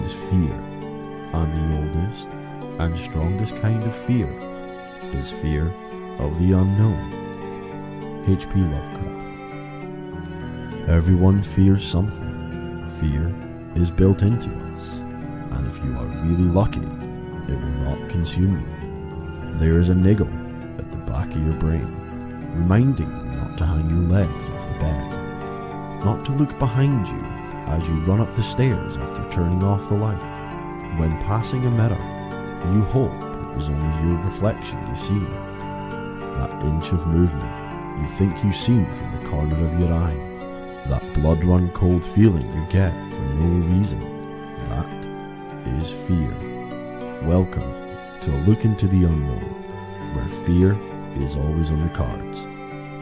is fear, and the oldest and strongest kind of fear is fear of the unknown. H.P. Lovecraft. Everyone fears something. Fear is built into us, and if you are really lucky, it will not consume you. There is a niggle at the back of your brain, reminding you not to hang your legs off the bed, not to look behind you as you run up the stairs after turning off the light. When passing a mirror, you hope it was only your reflection you see. That inch of movement you think you seen from the corner of your eye. That blood-run-cold feeling you get for no reason. That is fear. Welcome to a look into the unknown, where fear is always on the cards.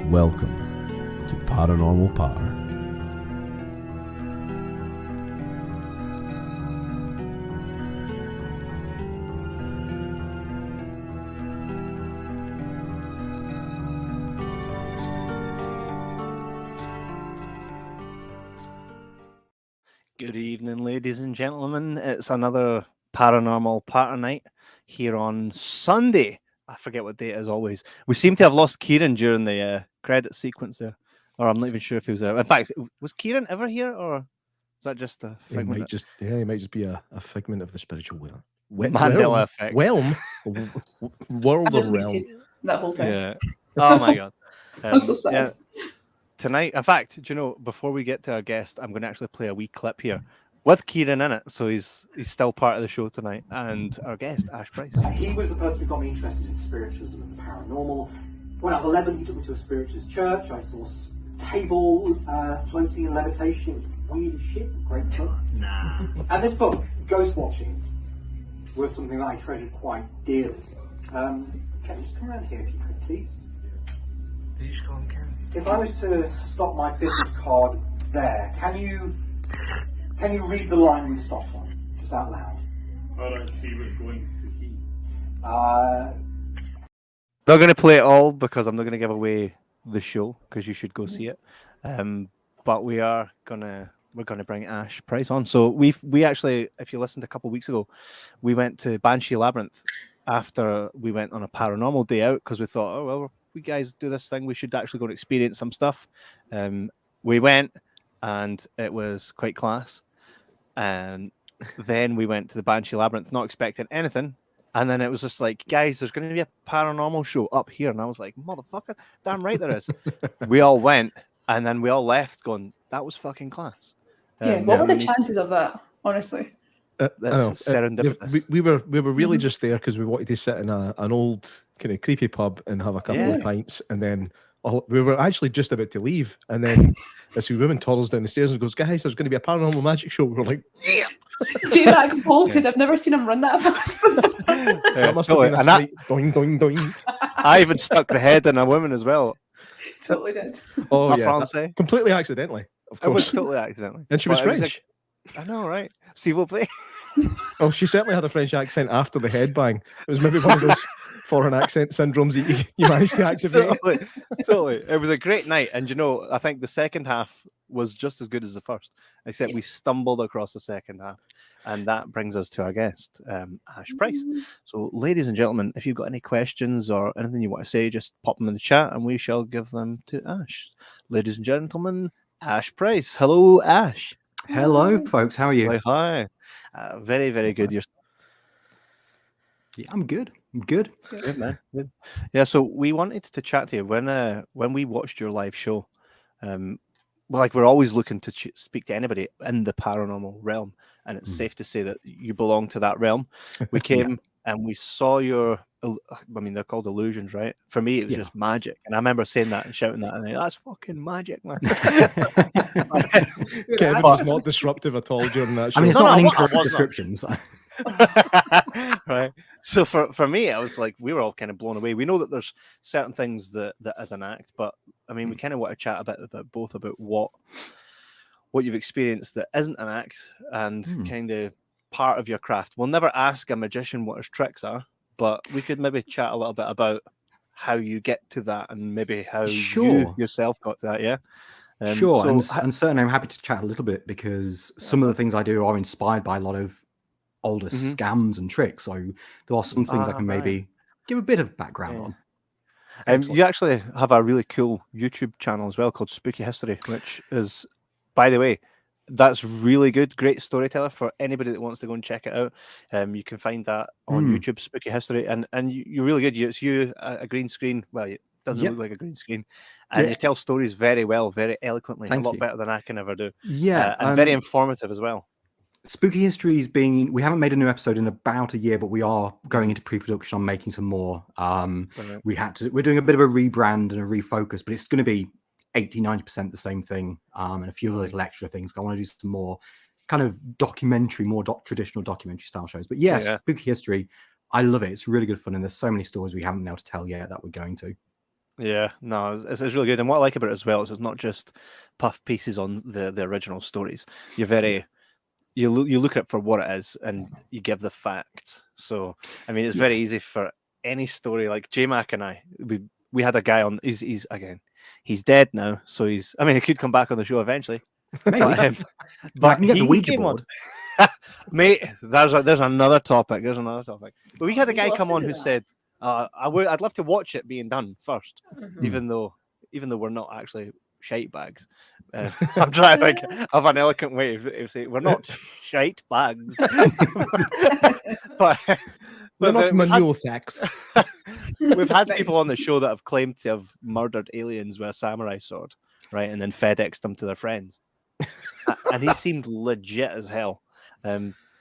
Welcome to Paranormal Patter. Good evening, ladies and gentlemen. It's another Paranormal Patter night here on Sunday. I forget what date, as always. We seem to have lost Kieran during the credit sequence there, or I'm not even sure if he was there. In fact, was Kieran ever here, or is that just a figment? He might just be a figment of the spiritual world. Mandela effect. World of realm. Muted that whole time. Yeah. Oh my god. I'm so sad. Yeah. Tonight, in fact, do you know, before we get to our guest, I'm going to actually play a wee clip here with Kieran in it, so he's still part of the show tonight, and our guest, Ash Pryce. He was the person who got me interested in spiritualism and the paranormal. When I was 11, he took me to a spiritualist church. I saw a table floating in levitation. It was weird as shit, great fun. Nah. And this book, Ghost Watching, was something that I treasured quite dearly. Can you just come around here if you could, please? You just go on, Karen. If I was to stop my business card there, can you read the line we stopped on, just out loud? I don't see what's going to key. Not going to play it all because I'm not going to give away the show because you should go see it. But we're gonna bring Ash Pryce on. So we actually, if you listened a couple of weeks ago, we went to Banshee Labyrinth after we went on a paranormal day out because we thought, oh well, we guys do this thing, we should actually go and experience some stuff. We went and it was quite class. And then we went to the Banshee Labyrinth, not expecting anything. And then it was just like, guys, there's going to be a paranormal show up here. And I was like, motherfucker, damn right there is. We all went and then we all left going, that was fucking class. What were the chances of that, honestly? Serendipitous. We were really just there because we wanted to sit in an old kind of creepy pub and have a couple of pints, and then we were actually just about to leave, and then this woman toddles down the stairs and goes, "Guys, there's going to be a paranormal magic show." We were like, "Yeah!" J-Mac bolted. I've never seen him run that fast. That must have been a slight doing, doing, doing. I even stuck the head in a woman as well. Totally did. Oh yeah, completely accidentally. Of course, it was totally accidentally, and she was French. I know, right? S'il vous plaît. Oh, she certainly had a French accent after the headbang. It was maybe one of those foreign accent syndromes that you managed to activate. Totally. It was a great night. And, you know, I think the second half was just as good as the first, except we stumbled across the second half. And that brings us to our guest, Ash Pryce. So, ladies and gentlemen, if you've got any questions or anything you want to say, just pop them in the chat and we shall give them to Ash. Ladies and gentlemen, Ash Pryce. Hello, Ash. Hello, folks. How are you? Hi. Very, very good. Yeah, I'm good. Good, man. Good. Yeah, so we wanted to chat to you when we watched your live show. We're always looking to speak to anybody in the paranormal realm, and it's safe to say that you belong to that realm. We came and we saw your. I mean, they're called illusions, right? For me, it was just magic, and I remember saying that and shouting that, and that's fucking magic, man. Kevin was not disruptive at all during that show. I mean, it's not an incorrect description. So. Right. So for me, I was like, we were all kind of blown away. We know that there's certain things that is an act, but I mean, we kind of want to chat a bit about both about what you've experienced that isn't an act and kind of part of your craft. We'll never ask a magician what his tricks are, but we could maybe chat a little bit about how you get to that and maybe how you yourself got to that. Yeah. Sure. And certainly I'm happy to chat a little bit because some of the things I do are inspired by a lot of older Mhm. scams and tricks. So there are some things I can right. maybe give a bit of background Yeah. on. Excellent. You actually have a really cool YouTube channel as well called Spooky History, which is, by the way, that's really good. Great storyteller for anybody that wants to go and check it out. You can find that on Mm. YouTube, Spooky History, and you're really good. It's you, a green screen. Well, it doesn't Yep. look like a green screen, and Yeah. you tell stories very well, very eloquently, Thank a lot you. better than I can ever do. Yeah, And very informative as well. Spooky History's been. We haven't made a new episode in about a year, but we are going into pre-production on making some more. Brilliant. We're doing a bit of a rebrand and a refocus, but it's going to be 80-90% the same thing, and a few little extra things. I want to do some more kind of documentary, more traditional documentary style shows. But yes, Yeah. Spooky History, I love it. It's really good fun, and there's so many stories we haven't been able to tell yet that we're going to. Yeah, no, it's really good. And what I like about it as well is it's not just puff pieces on the original stories. You're very you look at it for what it is and you give the facts. So I mean, it's very easy for any story. Like J-Mac and I, we had a guy on. He's dead now, so he could come back on the show eventually. Maybe. But can get the he Ouija came board. on. Mate, there's another topic. There's another topic. But we had a guy come on who said, I'd love to watch it being done first, even though we're not actually shite bags. I'm trying to think of an eloquent way of saying we're not shite bags. but We're not manure sacks. we've had people on the show that have claimed to have murdered aliens with a samurai sword, right, and then FedExed them to their friends. And he seemed legit as hell.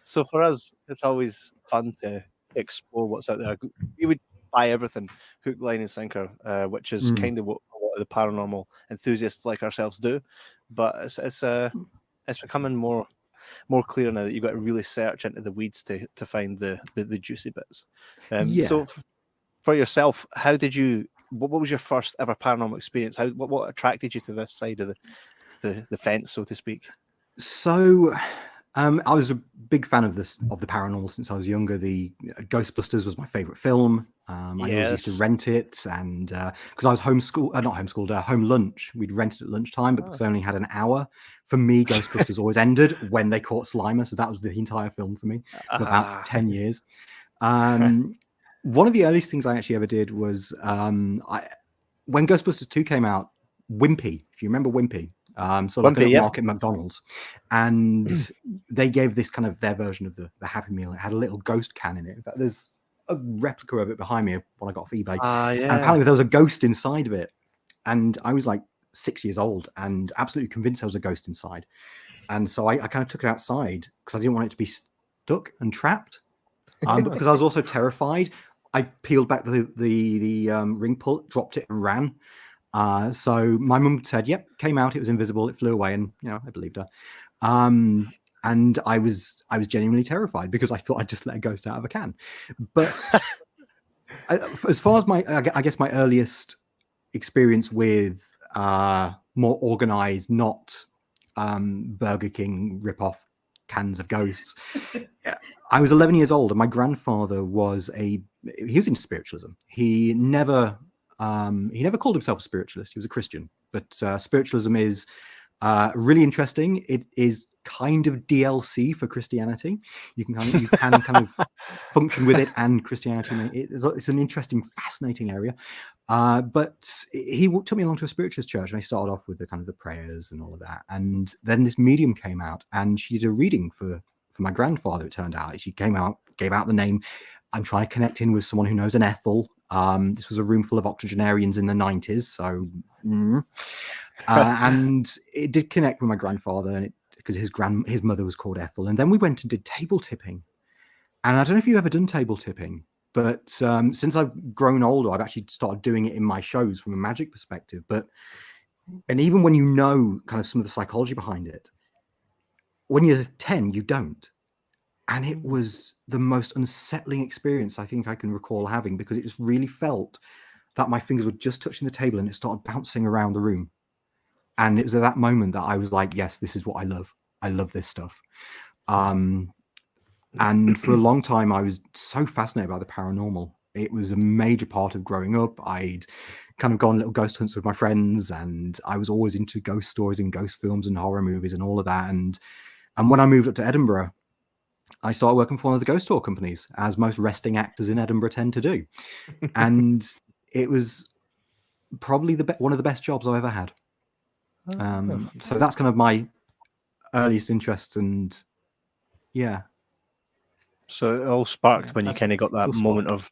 So for us, it's always fun to explore what's out there. We would buy everything, hook, line, and sinker, which is kind of what a lot of the paranormal enthusiasts like ourselves do. But it's becoming more clear now that you've got to really search into the weeds to find the juicy bits. So for yourself, how did you? What was your first ever paranormal experience? What attracted you to this side of the fence, so to speak? So I was a big fan of the paranormal since I was younger. The Ghostbusters was my favorite film. I always used to rent it, and because I was home lunch. We'd rent it at lunchtime, but because I only had an hour, for me, Ghostbusters always ended when they caught Slimer. So that was the entire film for me for about 10 years. One of the earliest things I actually ever did was when Ghostbusters 2 came out, Wimpy, if you remember Wimpy. So like a market McDonald's, and they gave this kind of their version of the Happy Meal. It had a little ghost can in it. In fact, there's a replica of it behind me when I got off eBay. And apparently there was a ghost inside of it, and I was like 6 years old and absolutely convinced there was a ghost inside. And so I kind of took it outside because I didn't want it to be stuck and trapped. But because I was also terrified, I peeled back the ring pull, dropped it, and ran. So my mum said, "Yep, came out. It was invisible. It flew away," and I believed her. And I was genuinely terrified because I thought I'd just let a ghost out of a can. But as far as I guess my earliest experience with more organized, not Burger King rip-off cans of ghosts, I was 11 years old, and my grandfather was into spiritualism. He never called himself a spiritualist. He was a Christian, but spiritualism is really interesting. It is kind of DLC for Christianity. You can kind of function with it and Christianity. It's an interesting, fascinating area. But he took me along to a spiritualist church, and I started off with the prayers and all of that. And then this medium came out, and she did a reading for my grandfather. It turned out she came out, gave out the name. I'm trying to connect in with someone who knows an Ethel. This was a room full of octogenarians in the 90s, so and it did connect with my grandfather, because his mother was called Ethel. And then we went and did table tipping. And I don't know if you've ever done table tipping, but since I've grown older, I've actually started doing it in my shows from a magic perspective. And even when you know kind of some of the psychology behind it, when you're 10, you don't. And it was the most unsettling experience I think I can recall having, because it just really felt that my fingers were just touching the table and it started bouncing around the room. And it was at that moment that I was like, yes, this is what I love. I love this stuff. And for a long time, I was so fascinated by the paranormal. It was a major part of growing up. I'd kind of gone on little ghost hunts with my friends, and I was always into ghost stories and ghost films and horror movies and all of that. And when I moved up to Edinburgh, I started working for one of the ghost tour companies, as most resting actors in Edinburgh tend to do. And it was probably one of the best jobs I've ever had. So that's kind of my earliest interest, and yeah. So it all sparked when you kind of got that moment of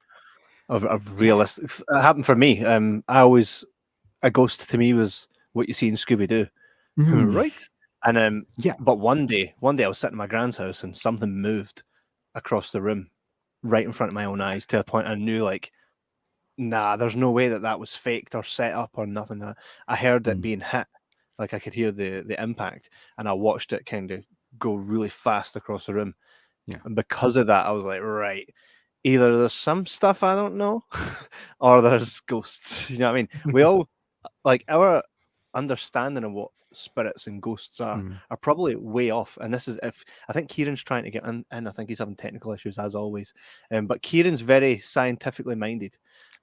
realistic. It happened for me. A ghost to me was what you see in Scooby Doo, right? And but one day I was sitting in my grand's house and something moved across the room, right in front of my own eyes, to a point I knew, like, nah, there's no way that was faked or set up or nothing. I heard it being hit, like I could hear the impact, and I watched it kind of go really fast across the room. Yeah. And because of that, I was like, right, either there's some stuff I don't know, or there's ghosts. You know what I mean? We all, like, our understanding of what spirits and ghosts are probably way off. And this is, if I think Kieran's trying to get in, and I think he's having technical issues as always. But Kieran's very scientifically minded.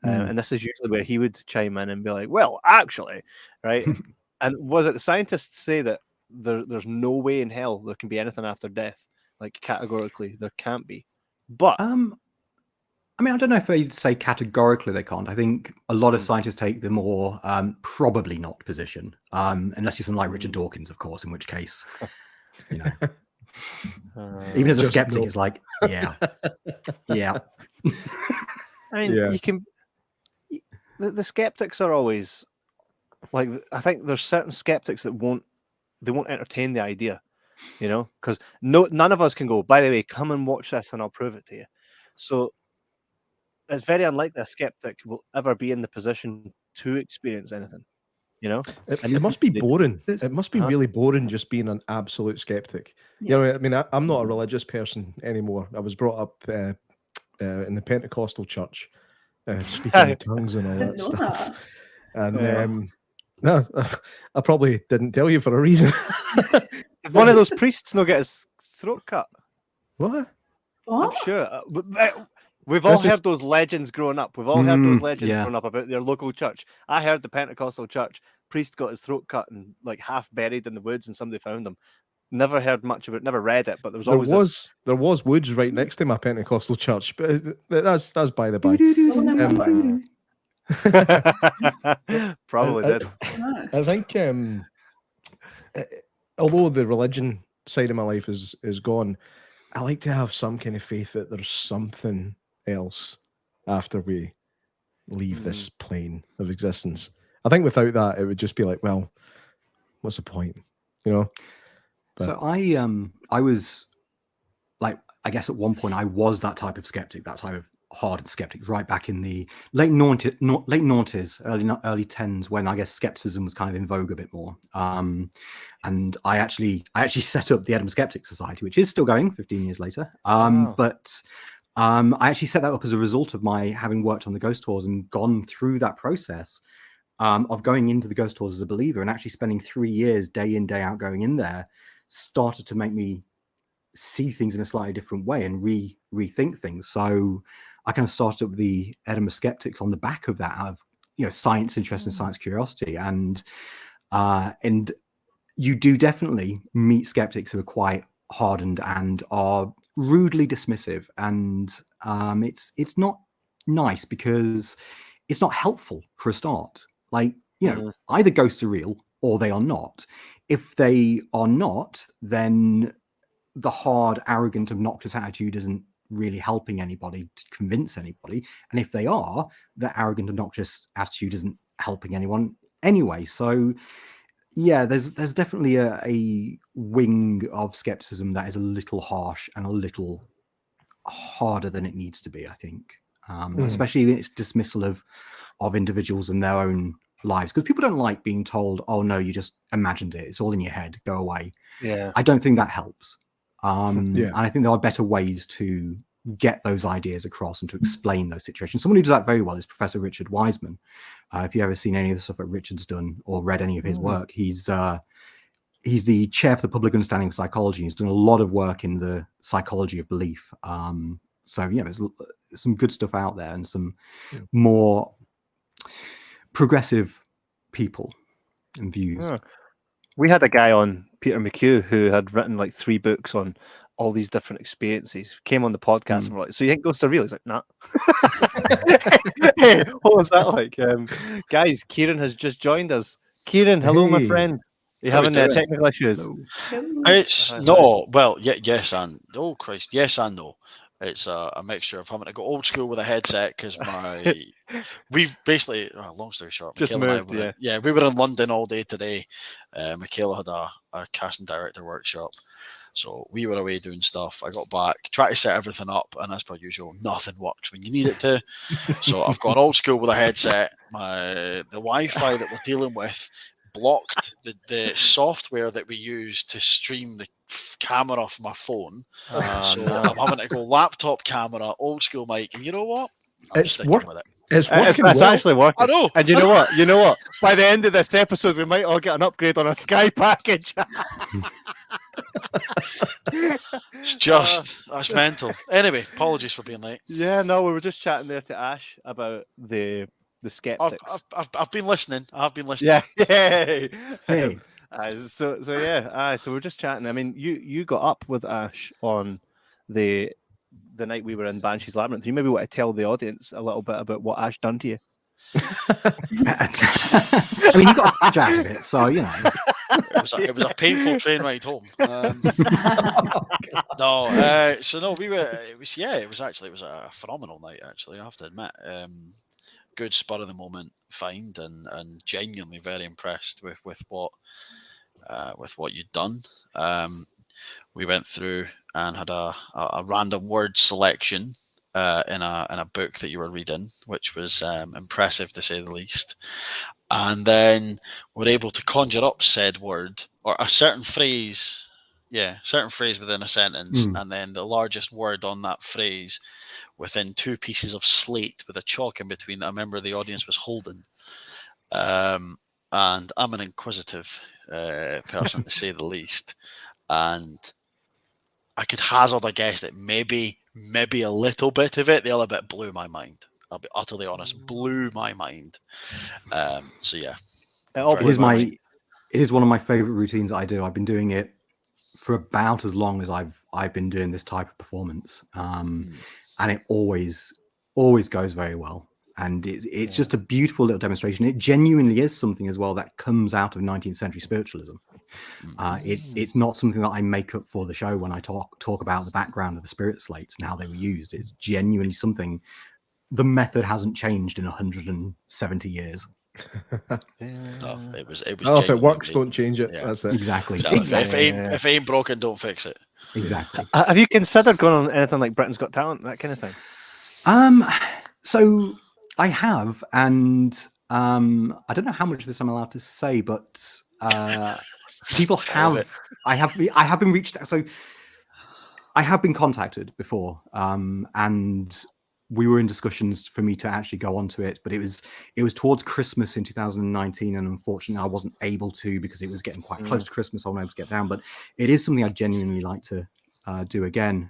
And this is usually where he would chime in and be like, well, actually, right? And was it the scientists say that there's no way in hell there can be anything after death? Like, categorically, there can't be. But I mean, I don't know if I'd say categorically they can't. I think a lot of scientists take the more probably not position, unless you're someone like Richard Dawkins, of course, in which case, you know, even as a skeptic, it's like, yeah. I mean, you can. The skeptics are always like, I think there's certain skeptics that won't entertain the idea, you know, because none of us can go, by the way, come and watch this and I'll prove it to you. So it's very unlikely a skeptic will ever be in the position to experience anything, you know. It must be boring. It must be really boring just being an absolute skeptic. You know, I mean, I'm not a religious person anymore. I was brought up in the Pentecostal church, speaking in tongues and all that stuff. And no, I probably didn't tell you for a reason. Did one of those priests not get his throat cut? What? I'm sure. We've all heard those legends growing up. We've all heard those legends growing up about their local church. I heard the Pentecostal church priest got his throat cut and like half buried in the woods, and somebody found him. Never heard much of it. Never read it, but there was woods right next to my Pentecostal church. But that's by the by. Probably did. I think although the religion side of my life is gone, I like to have some kind of faith that there's something else after we leave this plane of existence. I think without that, it would just be like, well, what's the point, you know? But... So I was like, I guess at one point I was that type of skeptic, that type of hardened skeptic, right back in the late noughties, early tens, when I guess skepticism was kind of in vogue a bit more. And I actually set up the Edinburgh Skeptic Society, which is still going 15 years later. But I actually set that up as a result of my having worked on the ghost tours and gone through that process of going into the ghost tours as a believer, and actually spending 3 years, day in, day out, going in there, started to make me see things in a slightly different way and rethink things. So I kind of started up with the Edinburgh Skeptics on the back of that, of, you know, science interest and science curiosity, and you do definitely meet skeptics who are quite hardened and are rudely dismissive, and it's not nice because it's not helpful for a start. Like, you know, either ghosts are real or they are not. If they are not, then the hard, arrogant, obnoxious attitude isn't really helping anybody to convince anybody. And if they are, the arrogant, obnoxious attitude isn't helping anyone anyway. So yeah, there's definitely a wing of skepticism that is a little harsh and a little harder than it needs to be, I think. Especially in its dismissal of individuals and their own lives, because people don't like being told, oh no, you just imagined it, it's all in your head, go away. I don't think that helps. And I think there are better ways to get those ideas across and to explain those situations. Someone who does that very well is Professor Richard Wiseman. If you've ever seen any of the stuff that Richard's done or read any of his work, he's the chair for the public understanding of psychology. He's done a lot of work in the psychology of belief. So yeah, there's some good stuff out there, and some more progressive people and views. We had a guy on, Peter McHugh, who had written like 3 books on all these different experiences. Came on the podcast and we're like, so you think ghosts are real? He's like, nah. Hey, what was that like? Guys, Kieran has just joined us. Kieran, hello, my Hey. friend. You How we having doing? technical issues? It's no, well, yes and oh Christ, yes and no. It's a mixture of having to go old school with a headset because we've basically, long story short, Just Michaela moved, and I were, we were in London all day today. Michaela had a casting director workshop, so we were away doing stuff. I got back, tried to set everything up, and as per usual, nothing works when you need it to. So I've gone old school with a headset. The Wi-Fi that we're dealing with blocked the software that we use to stream the camera off my phone. So I'm having to go laptop camera, old school mic, and you know what? It's sticking work- with it. It's working It's well. actually working. I know. And you know what? You know what? By the end of this episode, we might all get an upgrade on our Sky package. It's just that's mental. Anyway, apologies for being late. Yeah, no, we were just chatting there to Ash about the skeptics. I've been listening. I've been listening. Yeah, yay. Hey. So we're just chatting. I mean, you got up with Ash on the night we were in Banshee's Labyrinth. You maybe want to tell the audience a little bit about what Ash done to you. I mean, you got a badge out of it, so you know. It was a painful train ride home. We were. It was a phenomenal night. Actually, I have to admit. Good spur of the moment find, and genuinely very impressed with what you'd done. We went through and had a random word selection in a book that you were reading, which was impressive to say the least. And then we're able to conjure up said word or a certain phrase within a sentence, and then the largest word on that phrase within two pieces of slate with a chalk in between that a member of the audience was holding. And I'm an inquisitive person to say the least. And I could hazard a guess that maybe a little bit of it, the other bit blew my mind. I'll be utterly honest, blew my mind. So yeah. It is one of my favorite routines that I do. I've been doing it for about as long as I've been doing this type of performance, and it always goes very well. And it's just a beautiful little demonstration. It genuinely is something as well that comes out of 19th century spiritualism. It's not something that I make up for the show when I talk about the background of the spirit slates and how they were used. It's genuinely something. The method hasn't changed in 170 years. No, it was. If it works, don't change it. Yeah. That's it. Exactly. If it ain't broken, don't fix it. Exactly. Have you considered going on anything like Britain's Got Talent, that kind of thing? So I have, and I don't know how much of this I'm allowed to say, but people have. I have been reached out. So I have been contacted before, and we were in discussions for me to actually go onto it, but it was towards Christmas in 2019, and unfortunately I wasn't able to because it was getting quite close to Christmas. I wasn't able to get down, but it is something I genuinely like to do again.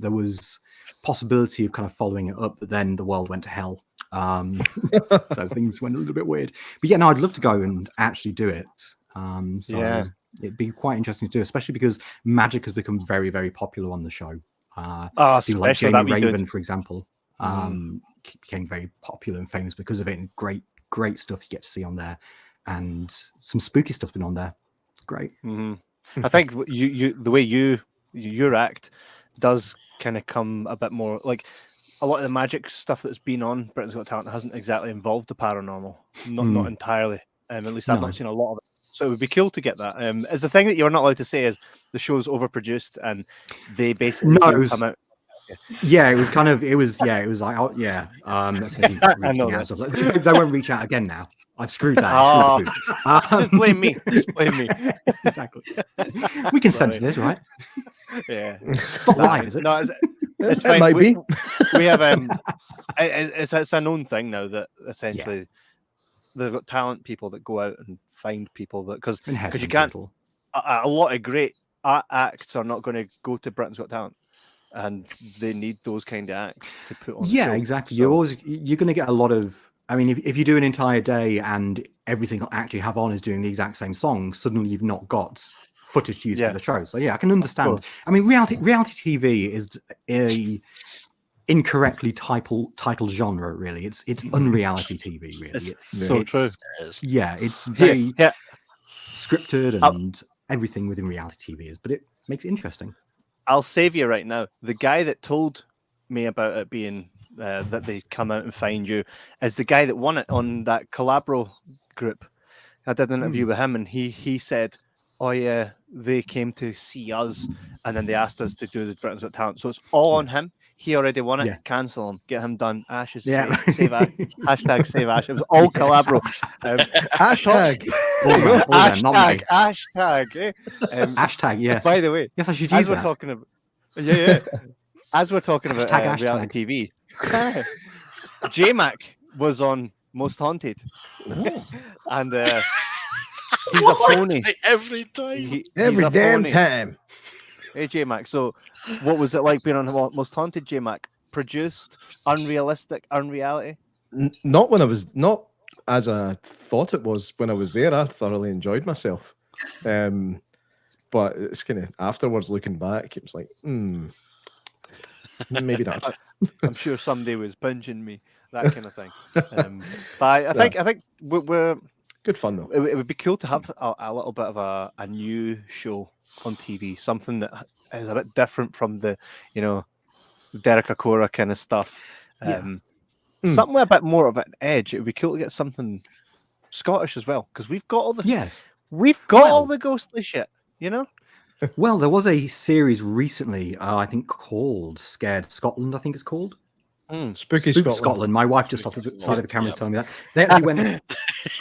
There was possibility of kind of following it up, but then the world went to hell, so things went a little bit weird. But yeah, no, I'd love to go and actually do it. It'd be quite interesting to do, especially because magic has become very, very popular on the show. People like Jamie Raven, for example, became very popular and famous because of it, and great stuff you get to see on there, and some spooky stuff been on there. It's great. I think you the way your act does kind of come a bit more like a lot of the magic stuff that's been on Britain's Got Talent hasn't exactly involved the paranormal, not entirely. At least I've not seen a lot of it. So it would be cool to get that. Is the thing that you're not allowed to say is the show's overproduced and they basically come out. Yeah, it was like, oh yeah, that's going to be reaching out. They won't reach out again now. I've screwed that. Just blame me. Just blame me. Exactly. We can censor this, right? Yeah. It's not live, is it? No, it's fine. It might be. We have it's a known thing now that essentially they've got talent people that go out and find people that because you can't. A lot of great acts are not going to go to Britain's Got Talent. And they need those kind of acts to put on. Yeah, the show. exactly. So, you're going to get a lot of. I mean, if you do an entire day and everything you actually have on is doing the exact same song, suddenly you've not got footage to use Yeah. for the show. So yeah, I can understand. I mean, reality TV is a incorrectly titled genre. Really, it's unreality TV. Really, it's so true. Yeah, it's very Yeah. scripted and everything within reality TV is, but it makes it interesting. I'll save you right now. The guy that told me about it being that they come out and find you is the guy that won it on that Collabro group. I did an interview with him, and he said, "Oh yeah, they came to see us, and then they asked us to do the Britain's Got Talent. So it's all on him. He already won it. Yeah. Cancel him. Get him done. Ash is Yeah. save Ash. Hashtag save Ash. It was all Collabro. Hashtag. Hashtag. Eh? Hashtag. Yes. By the way, yes, I should as use we're that. talking about, yeah. As we're talking about Hashtag. reality TV, J-Mac was on Most Haunted, and he's a phony every time. Every he's a damn phony. time. Hey J-Mac, so what was it like being on Most Haunted, J-Mac? Produced, unrealistic, unreality? Not when I was, not as I thought it was when I was there. I thoroughly enjoyed myself. But it's kind of afterwards looking back, it was like, maybe not. I'm sure somebody was binging me, that kind of thing. But I think we're good fun though. It would be cool to have a little bit of a new show on TV, something that is a bit different from the, Derek Acora kind of stuff. Something with a bit more of an edge. It would be cool to get something Scottish as well, because we've got all the all the ghostly shit, Well, there was a series recently, I think called Scared Scotland. I think it's called. Spooky Scotland. My wife just off the side of the camera is telling me that they actually went.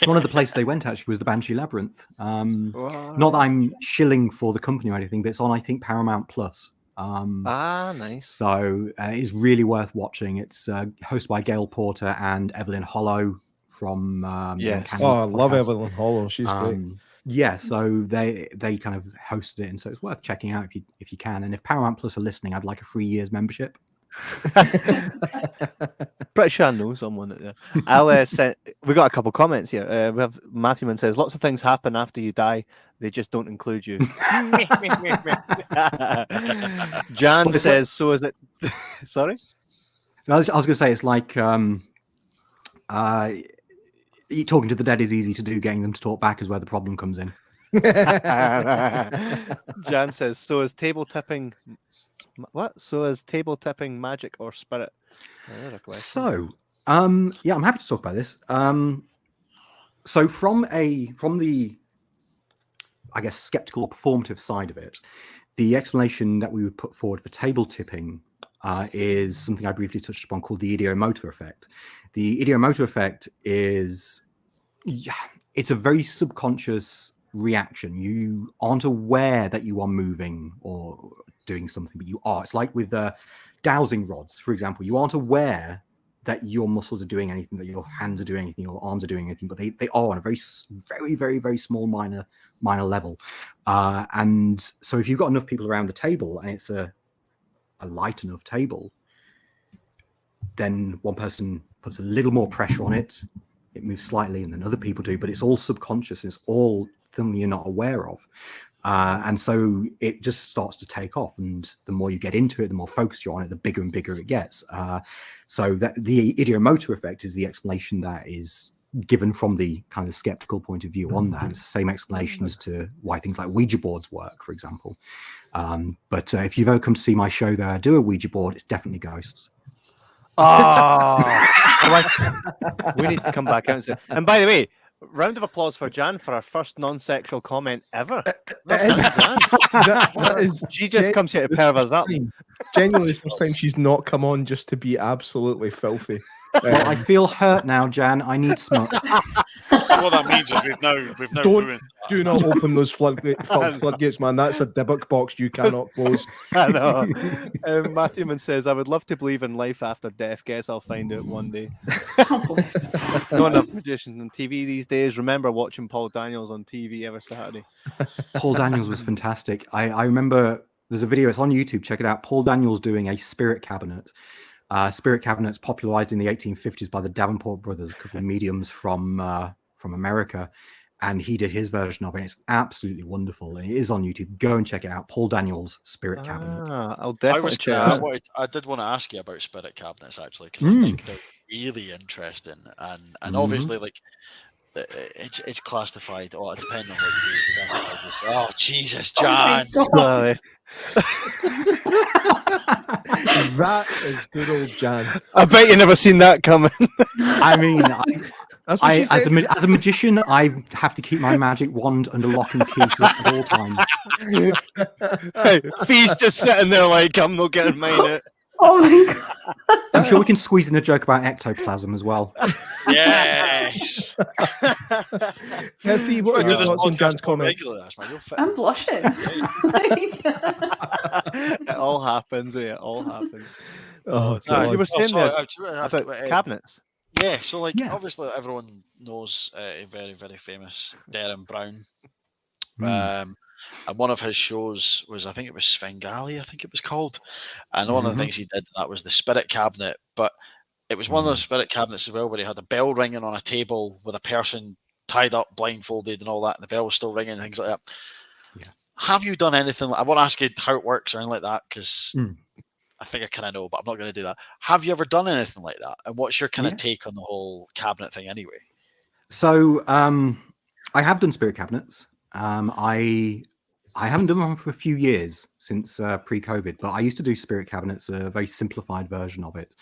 One of the places they went actually was the Banshee Labyrinth. Not that I'm shilling for the company or anything, but it's on, I think, Paramount Plus. Nice. So it's really worth watching. It's hosted by Gail Porter and Evelyn Hollow from Uncanny. I love Evelyn Hollow. She's great. Yeah, so they kind of hosted it, and so it's worth checking out if you can. And if Paramount Plus are listening, I'd like a 3 years membership. Pretty sure I know someone. I'll send. We got a couple comments here. We have Matthewman says lots of things happen after you die. They just don't include you. Jan says so. Is it? Sorry. No, I was going to say it's like talking to the dead is easy to do. Getting them to talk back is where the problem comes in. Jan says so. Is table tipping? What? So is table tipping magic or spirit? So, I'm happy to talk about this. So from the, I guess, skeptical or performative side of it, the explanation that we would put forward for table tipping is something I briefly touched upon called the ideomotor effect. The ideomotor effect is, it's a very subconscious reaction. You aren't aware that you are moving or doing something, but you are. It's like with dowsing rods, for example. You aren't aware that your muscles are doing anything, that your hands are doing anything, your arms are doing anything, but they are on a very, very, very, very small minor level. And so if you've got enough people around the table and it's a light enough table, then one person puts a little more pressure on it, it moves slightly, and then other people do, but it's all subconscious. It's all something you're not aware of. And so it just starts to take off, and the more you get into it, the more focused you're on it, the bigger and bigger it gets. So that the ideomotor effect is the explanation that is given from the kind of skeptical point of view on that. It's the same explanation as to why things like Ouija boards work, for example. But if you've ever come to see my show there, I do a Ouija board, it's definitely ghosts. Oh, we need to come back out and say. And by the way, round of applause for Jan for our first non-sexual comment ever. That is, she just comes here to perv us up. Genuinely, the first time she's not come on just to be absolutely filthy. Well, I feel hurt now, Jan. I need smut. So what that means is we've now ruined. Do not open those floodgates, man. That's a debug box you cannot close. I know. Matthewman says, I would love to believe in life after death. Guess I'll find out one day. Not enough magicians on TV these days. Remember watching Paul Daniels on TV every Saturday. Paul Daniels was fantastic. I remember there's a video, it's on YouTube, check it out. Paul Daniels doing a spirit cabinet. Spirit cabinets popularized in the 1850s by the Davenport brothers, a couple of mediums from America. and he did his version of it. It's absolutely wonderful, and it is on YouTube. Go and check it out. Paul Daniels' Spirit Cabinet. I'll definitely check it out. I did want to ask you about spirit cabinets actually, because I think they're really interesting, and obviously like it's classified, or depending on what you do, it's classified as, oh Jesus, John! That is good old Jan. I bet you never seen that coming. I mean, That's what she said. as a magician, I have to keep my magic wand under lock and key at all times. Hey, Fee's just sitting there like, I'm not getting mine out. Oh my god. I'm sure we can squeeze in a joke about ectoplasm as well. Yes. Fee, what are your thoughts on Jan's comments? I'm blushing. It all happens. It all happens. Oh, You were saying sorry, about cabinets. Yeah, so like Yeah. obviously everyone knows a very, very famous Darren Brown. And one of his shows was, I think it was Svengali, I think it was called. And one of the things he did, that was the spirit cabinet. But it was one of those spirit cabinets as well, where he had a bell ringing on a table with a person tied up, blindfolded and all that, and the bell was still ringing and things like that. Yeah. Have you done anything? I won't ask you how it works or anything like that, because I think I kind of know, but I'm not going to do that. Have you ever done anything like that? And what's your kind of take on the whole cabinet thing anyway? So I have done spirit cabinets. I haven't done one for a few years, since pre-COVID, but I used to do spirit cabinets, a very simplified version of it.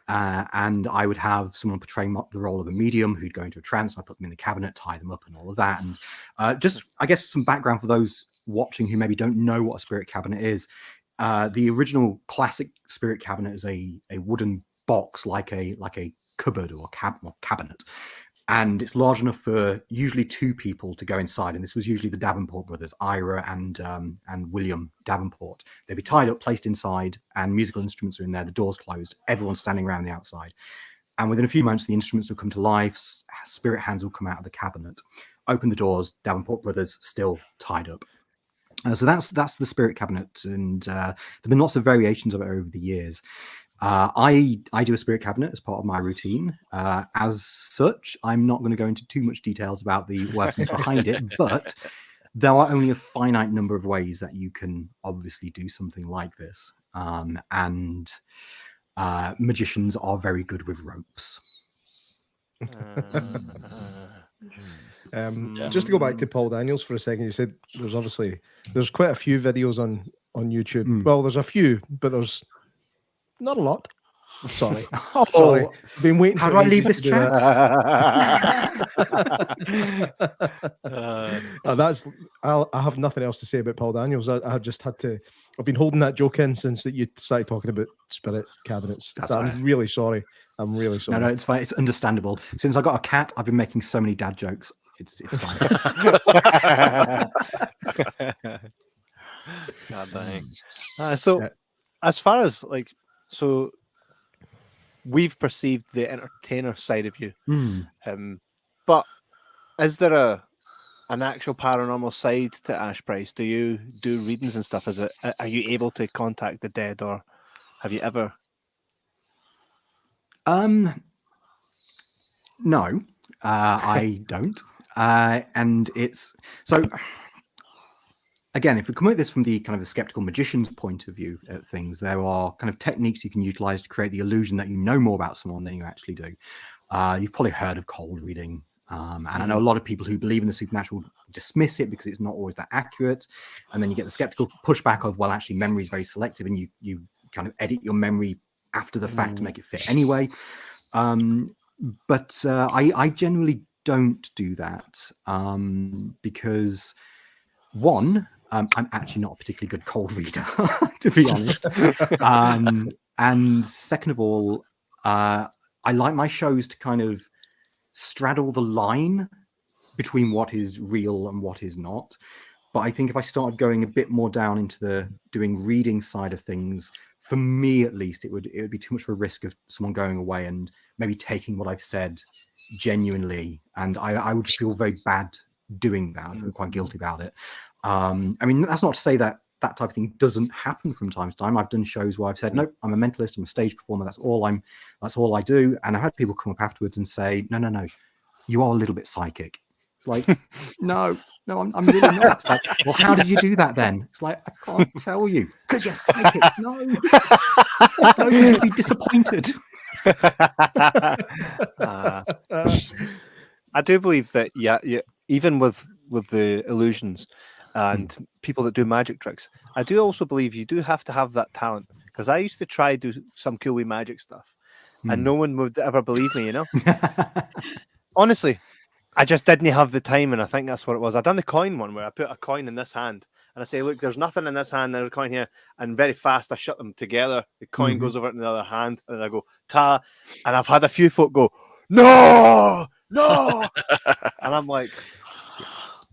And I would have someone portraying the role of a medium who'd go into a trance. I put them in the cabinet, tie them up, and all of that. And just, I guess, some background for those watching who maybe don't know what a spirit cabinet is. The original classic spirit cabinet is a wooden box, like a cupboard or cabinet, and it's large enough for usually two people to go inside. And this was usually the Davenport brothers, Ira and William Davenport. They'd be tied up, placed inside, and musical instruments are in there. The doors closed. Everyone's standing around the outside. And within a few moments, the instruments will come to life. Spirit hands will come out of the cabinet, open the doors. Davenport brothers still tied up. So that's the spirit cabinet, and there've been lots of variations of it over the years. I do a spirit cabinet as part of my routine. As such, I'm not going to go into too much details about the workings behind it, but there are only a finite number of ways that you can obviously do something like this. And magicians are very good with ropes. Just to go back to Paul Daniels for a second, you said there's quite a few videos on YouTube. Well, there's a few, but there's not a lot. Sorry. Sorry. I've been waiting. How do I leave this chat? I have nothing else to say about Paul Daniels. I just had to. I've been holding that joke in since that you started talking about spirit cabinets. I'm really sorry. I'm really sorry. No, it's fine. It's understandable. Since I got a cat, I've been making so many dad jokes. It's fine. God dang. So, as far as so we've perceived the entertainer side of you, but is there an actual paranormal side to Ash Pryce? Do you do readings and stuff? Are you able to contact the dead, or have you ever? No, I don't. And it's so. Again, if we come at this from the kind of the skeptical magician's point of view at things, there are kind of techniques you can utilize to create the illusion that you know more about someone than you actually do. You've probably heard of cold reading. And I know a lot of people who believe in the supernatural dismiss it because it's not always that accurate. And then you get the skeptical pushback of, well, actually, memory is very selective, and you kind of edit your memory after the fact to make it fit anyway. But I generally don't do that because, one, I'm actually not a particularly good cold reader, to be honest. And second of all, I like my shows to kind of straddle the line between what is real and what is not. But I think if I started going a bit more down into the doing reading side of things, for me at least, it would be too much of a risk of someone going away and maybe taking what I've said genuinely. And I would feel very bad doing that. I feel quite guilty about it. I mean, that's not to say that that type of thing doesn't happen from time to time. I've done shows where I've said, nope, I'm a mentalist, I'm a stage performer, that's all I do. And I've had people come up afterwards and say, no, you are a little bit psychic. It's like, no, I'm really not. It's like, well, how did you do that then? It's like, I can't tell you because you're psychic. No, no, you'd be disappointed. I do believe that, yeah, even with the illusions and people that do magic tricks, I do also believe you do have to have that talent. Because I used to try do some cool wee magic stuff, and no one would ever believe me, you know? Honestly, I just didn't have the time, and I think that's what it was. I done the coin one where I put a coin in this hand, and I say, look, there's nothing in this hand, there's a coin here, and very fast I shut them together. The coin goes over in the other hand, and I go, ta, and I've had a few folk go, no, and I'm like,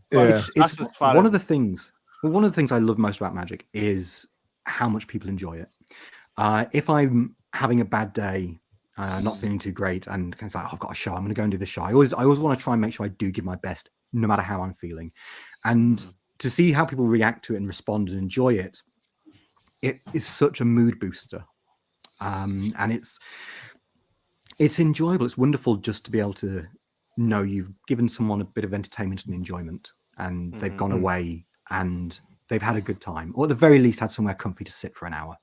it's one of the things. Well, one of the things I love most about magic is how much people enjoy it. If I'm having a bad day, not feeling too great, and it's like, I've got a show, I'm going to go and do the show. I always want to try and make sure I do give my best, no matter how I'm feeling. And to see how people react to it and respond and enjoy it, it is such a mood booster. And it's enjoyable. It's wonderful just to be able to know you've given someone a bit of entertainment and enjoyment, and they've gone away and they've had a good time, or at the very least had somewhere comfy to sit for an hour.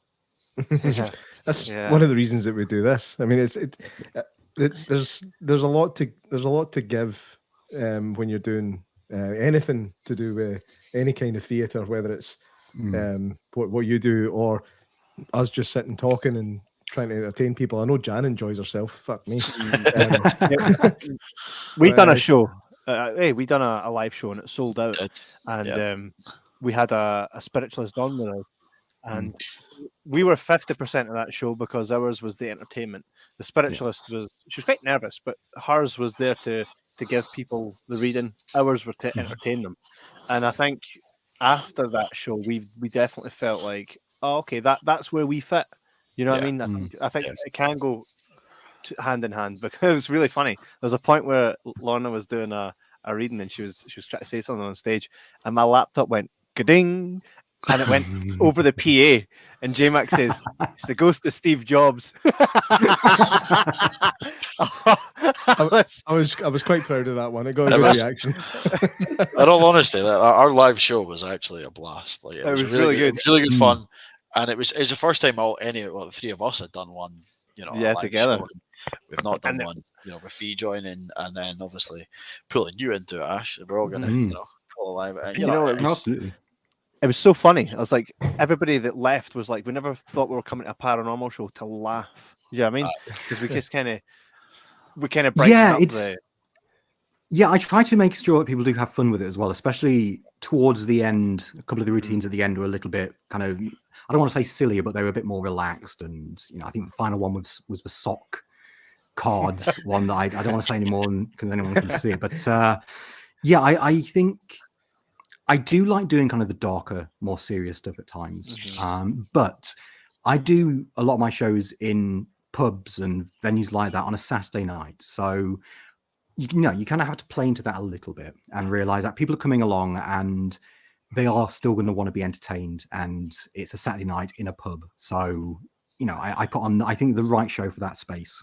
That's one of the reasons that we do this. I mean, there's a lot to give when you're doing anything to do with any kind of theatre, whether it's what you do or us just sitting talking and trying to entertain people. I know Jan enjoys herself. Fuck me. We done a show. We done a live show and it sold out. And we had a spiritualist on with us, and we were 50% of that show because ours was the entertainment. The spiritualist she was quite nervous, but hers was there to give people the reading. Ours were to entertain them. And I think after that show, we definitely felt like, oh, okay, that's where we fit. You know what I mean? I think it can go hand in hand, because it was really funny. There was a point where Lorna was doing a reading and she was trying to say something on stage, and my laptop went ka-ding, and it went over the PA, and J-Mac says, "It's the ghost of Steve Jobs." I was quite proud of that one. It got a good reaction. In all honesty, our live show was actually a blast. Like, it was really good. It was really good fun, and it was the first time the three of us had done one. Together. We've not done one, with Fee joining, and then obviously pulling you into it, Ash. We're all gonna, pull alive. Absolutely. It was so funny. I was like, everybody that left was like, we never thought we were coming to a paranormal show to laugh. You know what I mean? Because we just kind of brighten up Yeah, I try to make sure that people do have fun with it as well, especially towards the end. A couple of the routines at the end were a little bit kind of, I don't want to say sillier, but they were a bit more relaxed. And, I think the final one was the sock cards one that I don't want to say anymore because anyone can see it. But I think I do like doing kind of the darker, more serious stuff at times. But I do a lot of my shows in pubs and venues like that on a Saturday night. So, you kind of have to play into that a little bit and realize that people are coming along and they are still going to want to be entertained, and it's a Saturday night in a pub. So, I put on, I think, the right show for that space.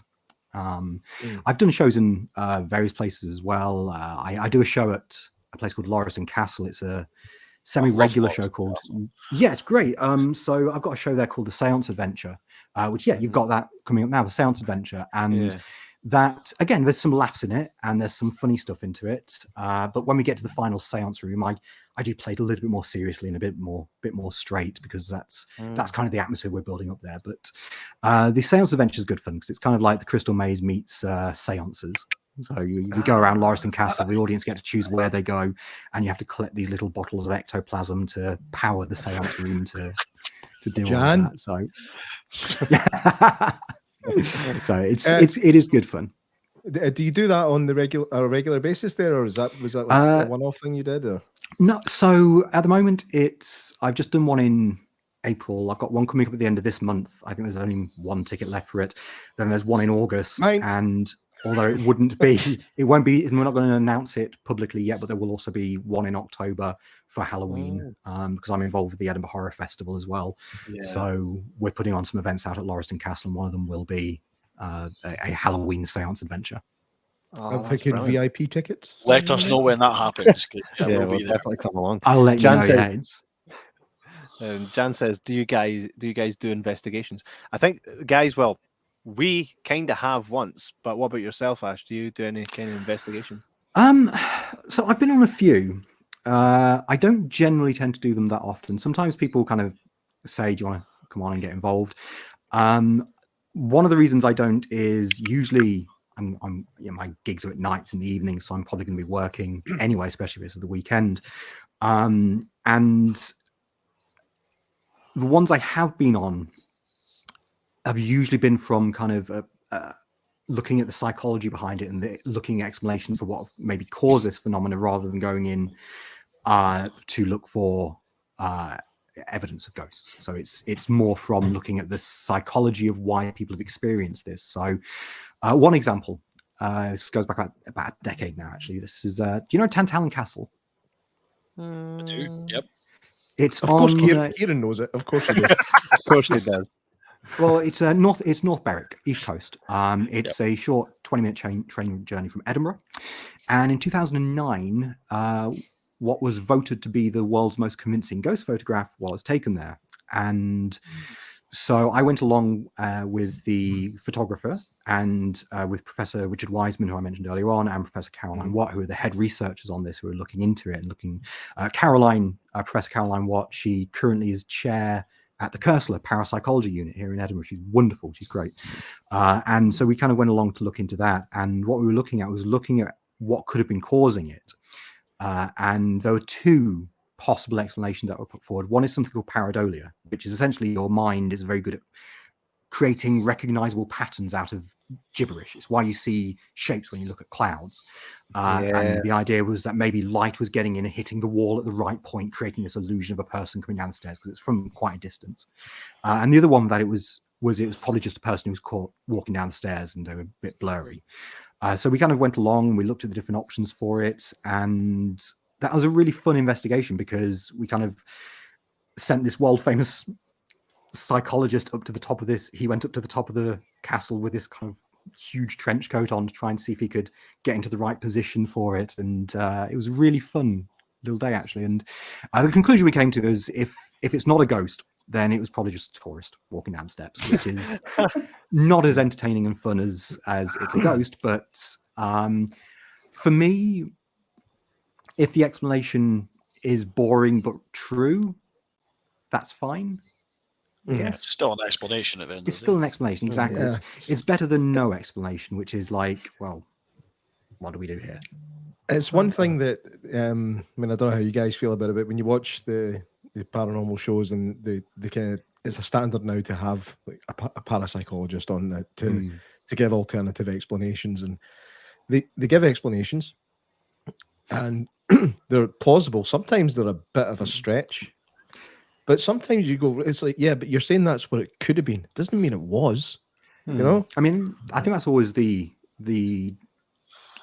I've done shows in various places as well. I do a show at a place called Lauriston Castle. It's a semi-regular show called... Yeah, it's great. So I've got a show there called The Seance Adventure, which, you've got that coming up now, The Seance Adventure. And that, again, there's some laughs in it and there's some funny stuff into it. But when we get to the final seance room, I do play it a little bit more seriously and a bit more straight, because that's kind of the atmosphere we're building up there. But the Seance Adventure is good fun because it's kind of like the Crystal Maze meets seances. So you go around Lauriston Castle, the audience get to choose where they go, and you have to collect these little bottles of ectoplasm to power the seance room to deal with that. So it is good fun. Do you do that on a regular basis there, or was that like a one-off thing you did? Or? No. So at the moment, I've just done one in April. I've got one coming up at the end of this month. I think there's only one ticket left for it. Then there's one in August, and although it won't be, we're not going to announce it publicly yet, but there will also be one in October for Halloween, because I'm involved with the Edinburgh Horror Festival as well. Yeah. So we're putting on some events out at Lauriston Castle, and one of them will be a Halloween seance adventure. I'm thinking VIP tickets. Let us know when that happens. Yeah, we'll be there. Definitely come along. I'll let Jan you know. says, Jan says, "Do you guys do investigations?" I think, guys, well, we kind of have once, but what about yourself, Ash? Do you do any kind of investigations? So I've been on a few. I don't generally tend to do them that often. Sometimes people kind of say, "Do you want to come on and get involved?" One of the reasons I don't is usually my gigs are at nights in the evening, so I'm probably going to be working anyway, especially if it's the weekend. And the ones I have been on have usually been from kind of looking at the psychology behind it and looking at explanations for what maybe caused this phenomena, rather than going in to look for evidence of ghosts. So it's more from looking at the psychology of why people have experienced this. So one example, this goes back about a decade now, actually. This is, do you know Tantallon Castle? I do, yep. It's of course, Kieran knows it. Of course he does. Of course he does. Well, it's North Berwick, East Coast. It's a short 20-minute train journey from Edinburgh. And in 2009, what was voted to be the world's most convincing ghost photograph was taken there. And so I went along with the photographer and with Professor Richard Wiseman, who I mentioned earlier on, and Professor Caroline Watt, who are the head researchers on this, who are looking into it and looking. Professor Caroline Watt, she currently is chair at the Kersler Parapsychology Unit here in Edinburgh. She's wonderful. She's great. And so we kind of went along to look into that. And what we were looking at was looking at what could have been causing it. And there were two possible explanations that were put forward. One is something called pareidolia, which is essentially your mind is very good at creating recognizable patterns out of gibberish. It's why you see shapes when you look at clouds. And the idea was that maybe light was getting in and hitting the wall at the right point, creating this illusion of a person coming down the stairs because it's from quite a distance. And the other one that it was probably just a person who was caught walking down the stairs and they were a bit blurry. So we kind of went along and we looked at the different options for it. And that was a really fun investigation because we kind of sent this world famous psychologist up to the top of this. He went up to the top of the castle with this kind of huge trench coat on to try and see if he could get into the right position for it. And it was a really fun little day, actually. And the conclusion we came to is if it's not a ghost, then it was probably just a tourist walking down steps, which is not as entertaining and fun as it's a ghost. But for me, if the explanation is boring but true, that's fine. Yeah, it's still an explanation at the end. It's still an explanation, exactly. Yeah. It's better than no explanation, which is like, well, what do we do here? It's one thing that I mean, I don't know how you guys feel about it, but when you watch the paranormal shows and the kind of, it's a standard now to have like a parapsychologist on that to give alternative explanations, and they give explanations, and they're plausible. Sometimes they're a bit of a stretch. But sometimes you go, it's like, yeah, but you're saying that's what it could have been. It doesn't mean it was, you know? I mean, I think that's always the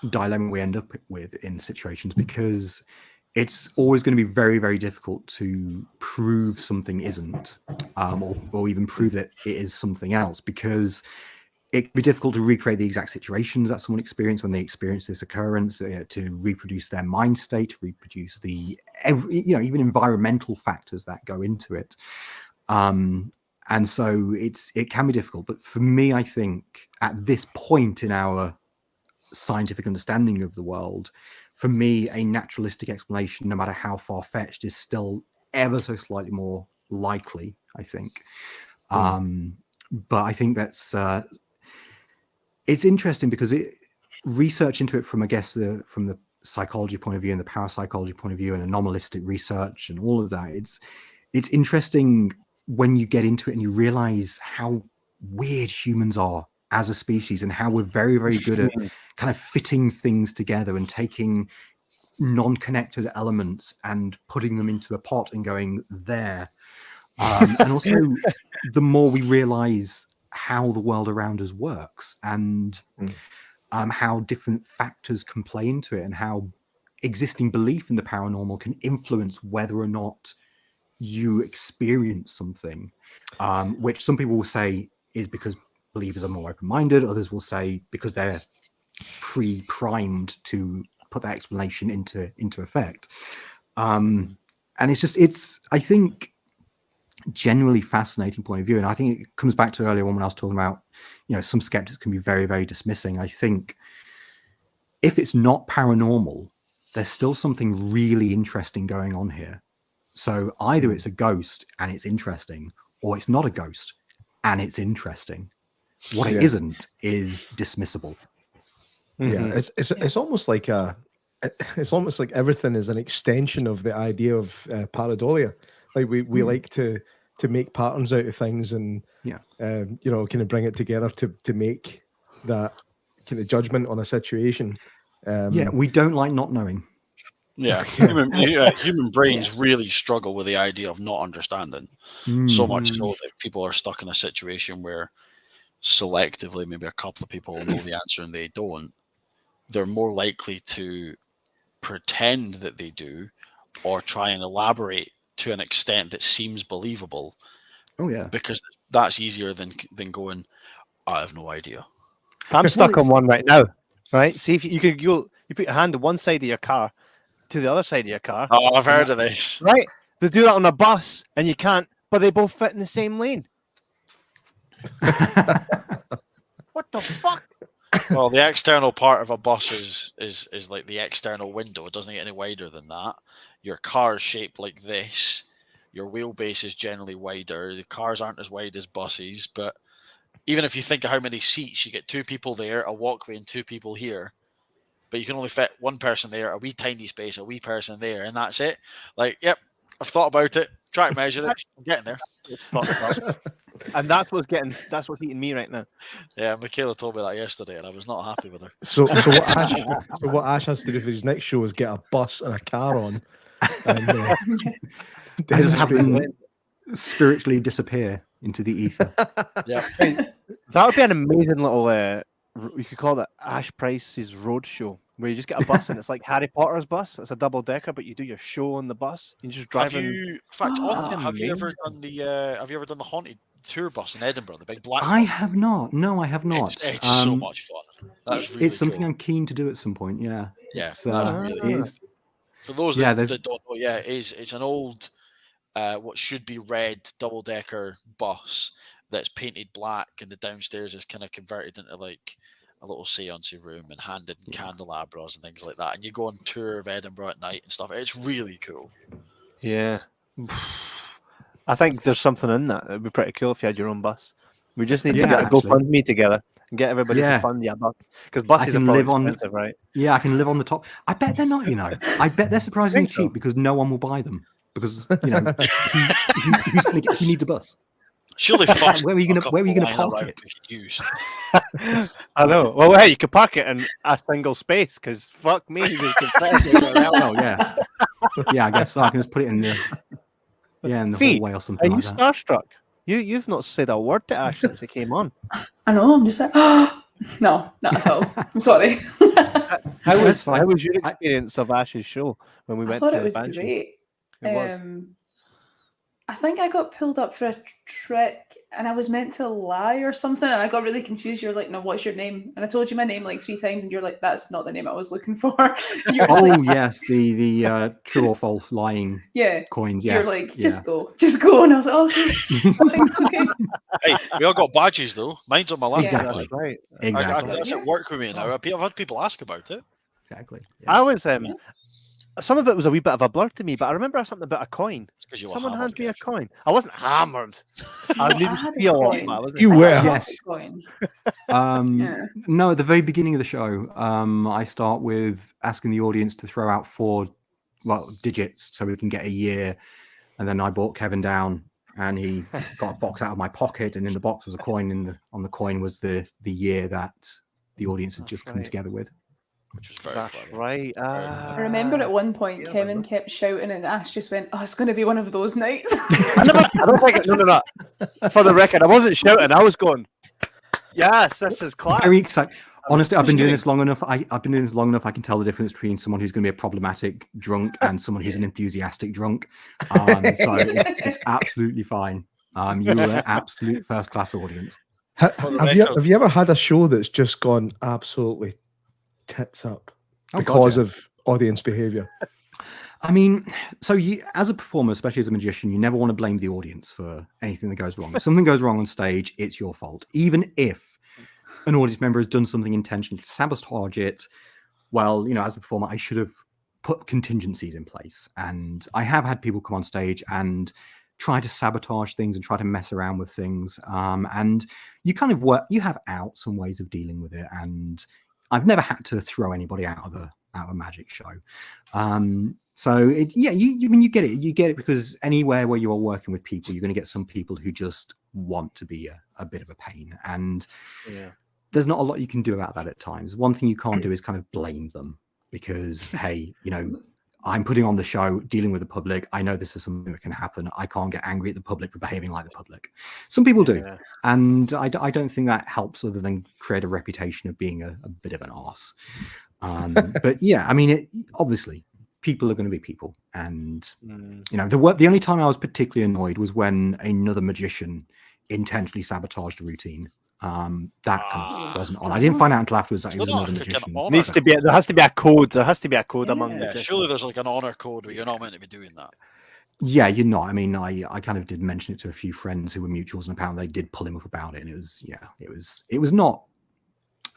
dilemma we end up with in situations, because it's always going to be very, very difficult to prove something isn't, or even prove that it is something else, because it can be difficult to recreate the exact situations that someone experienced when they experience this occurrence, to reproduce their mind state, to reproduce even environmental factors that go into it. And so it can be difficult. But for me, I think at this point in our scientific understanding of the world, for me, a naturalistic explanation, no matter how far-fetched, is still ever so slightly more likely, I think. But I think that's... it's interesting because research into it from, I guess, from the psychology point of view and the parapsychology point of view and anomalistic research and all of that, it's interesting when you get into it and you realize how weird humans are as a species and how we're very, very good at kind of fitting things together and taking non-connected elements and putting them into a pot and going there. And also, the more we realize how the world around us works and how different factors can play into it and how existing belief in the paranormal can influence whether or not you experience something, which some people will say is because believers are more open-minded. Others will say because they're pre-primed to put that explanation into effect. And it's I think, genuinely fascinating point of view. And I think it comes back to earlier on when I was talking about, some skeptics can be very, very dismissing. I think if it's not paranormal, there's still something really interesting going on here. So either it's a ghost and it's interesting, or it's not a ghost and it's interesting. What it isn't is dismissible. Yeah, it's almost like everything is an extension of the idea of pareidolia. Like we like to make patterns out of things, and kind of bring it together to make that kind of judgment on a situation. We don't like not knowing. Yeah, human brains really struggle with the idea of not understanding. So much so that people are stuck in a situation where selectively maybe a couple of people know the answer and they don't. They're more likely to pretend that they do, or try and elaborate to an extent that seems believable. Oh yeah, because that's easier than going, I have no idea. I'm stuck on one right now. Right, see if you put your hand on one side of your car to the other side of your car. Oh, I've heard of this. Right, they do that on a bus, and you can't, but they both fit in the same lane. What the fuck? Well, the external part of a bus is like the external window. It doesn't get any wider than that. Your car is shaped like this. Your wheelbase is generally wider. The cars aren't as wide as buses, but even if you think of how many seats, you get 2 people there, a walkway, and 2 people here. But you can only fit 1 person there, a wee tiny space, a wee person there, and that's it. Like, yep, I've thought about it. Try to measure it. I'm getting there. And that's what's eating me right now. Yeah, Michaela told me that yesterday, and I was not happy with her. So what Ash has to do for his next show is get a bus and a car on, and I just have him spiritually disappear into the ether. Yeah, that would be an amazing little. You could call it Ash Pryce's road show, where you just get a bus and it's like Harry Potter's bus. It's a double decker, but you do your show on the bus. You just drive. Have you ever done the haunted tour bus in Edinburgh, the big black? I have not. No, I have not. It's so much fun. That's really it's something cool. I'm keen to do at some point. Yeah. Yeah, that's really. For those that don't know, it's an old, what should be red double decker bus that's painted black, and the downstairs is kind of converted into like a little seance room and handed candelabras and things like that. And you go on tour of Edinburgh at night and stuff. It's really cool. Yeah. I think there's something in that. It'd be pretty cool if you had your own bus. We just need to get a GoFundMe together and get everybody to fund your bus. Because buses are probably expensive, right? Yeah, I can live on the top. I bet they're not, I bet they're surprisingly cheap because no one will buy them. Because, who needs a bus? Surely where are you going to park it? Use. I know. Well, hey, you could park it in a single space because fuck me. Oh yeah, I guess so. I can just put it in the hallway or something. Are like you that. starstruck? You've not said a word to Ash since he came on. I know. I'm just like, no, not at all. I'm sorry. How was your experience of Ash's show when we went to it was Banshee? Great. It was. I think I got pulled up for a trick and I was meant to lie or something, and I got really confused. You're like, no, what's your name? And I told you my name like 3 times, and you're like, that's not the name I was looking for. Yes, the true or false lying coins. Yes. You're like, just go. And I was like, I think it's okay. Hey, we all got badges though. Mine's on my laptop. Exactly. Right. Exactly. That's at work with me now. I've had people ask about it. Exactly. Yeah. I was some of it was a wee bit of a blur to me, but I remember something about a coin. Someone handed me a coin. I wasn't hammered. I needed to feel a lot. You were. Yes. No, at the very beginning of the show, I start with asking the audience to throw out 4 digits so we can get a year. And then I brought Kevin down and he got a box out of my pocket, and in the box was a coin, and on the coin was the year that the audience had just come together with. Which was very clever. Right. I remember at one point Kevin kept shouting, and Ash just went, "Oh, it's going to be one of those nights." I don't think no. For the record, I wasn't shouting. I was going, "Yes, this is class." Very excited. Honestly, I've been doing this long enough. I can tell the difference between someone who's going to be a problematic drunk and someone who's an enthusiastic drunk. So it's absolutely fine. You were an absolute first-class audience. Have you ever had a show that's just gone absolutely tits up Oh, because God, yeah. of audience behaviour. I mean, so you, as a performer, especially as a magician, you never want to blame the audience for anything that goes wrong. If something goes wrong on stage, it's your fault. Even if an audience member has done something intentionally to sabotage it, well, you know, as a performer, I should have put contingencies in place. And I have had people come on stage and try to sabotage things and try to mess around with things. And you kind of you have outs and ways of dealing with it. And I've never had to throw anybody out of a magic show. So I mean, you get it because anywhere where you are working with people, you're going to get some people who just want to be a bit of a pain, and there's not a lot you can do about that at times. One thing you can't do is kind of blame them because, hey, you know, I'm putting on the show, dealing with the public. I know this is something that can happen. I can't get angry at the public for behaving like the public. Some people do. And I don't think that helps other than create a reputation of being a bit of an arse. But yeah, I mean, obviously people are going to be people. And, you know, the only time I was particularly annoyed was when another magician intentionally sabotaged a routine. That kind of wasn't on. I didn't find out until afterwards that he was another magician. There has to be a code. There has to be a code among them. Surely there's like an honor code where you're not meant to be doing that. Yeah, you're not. I mean, I kind of did mention it to a few friends who were mutuals, and apparently they did pull him up about it. And it was not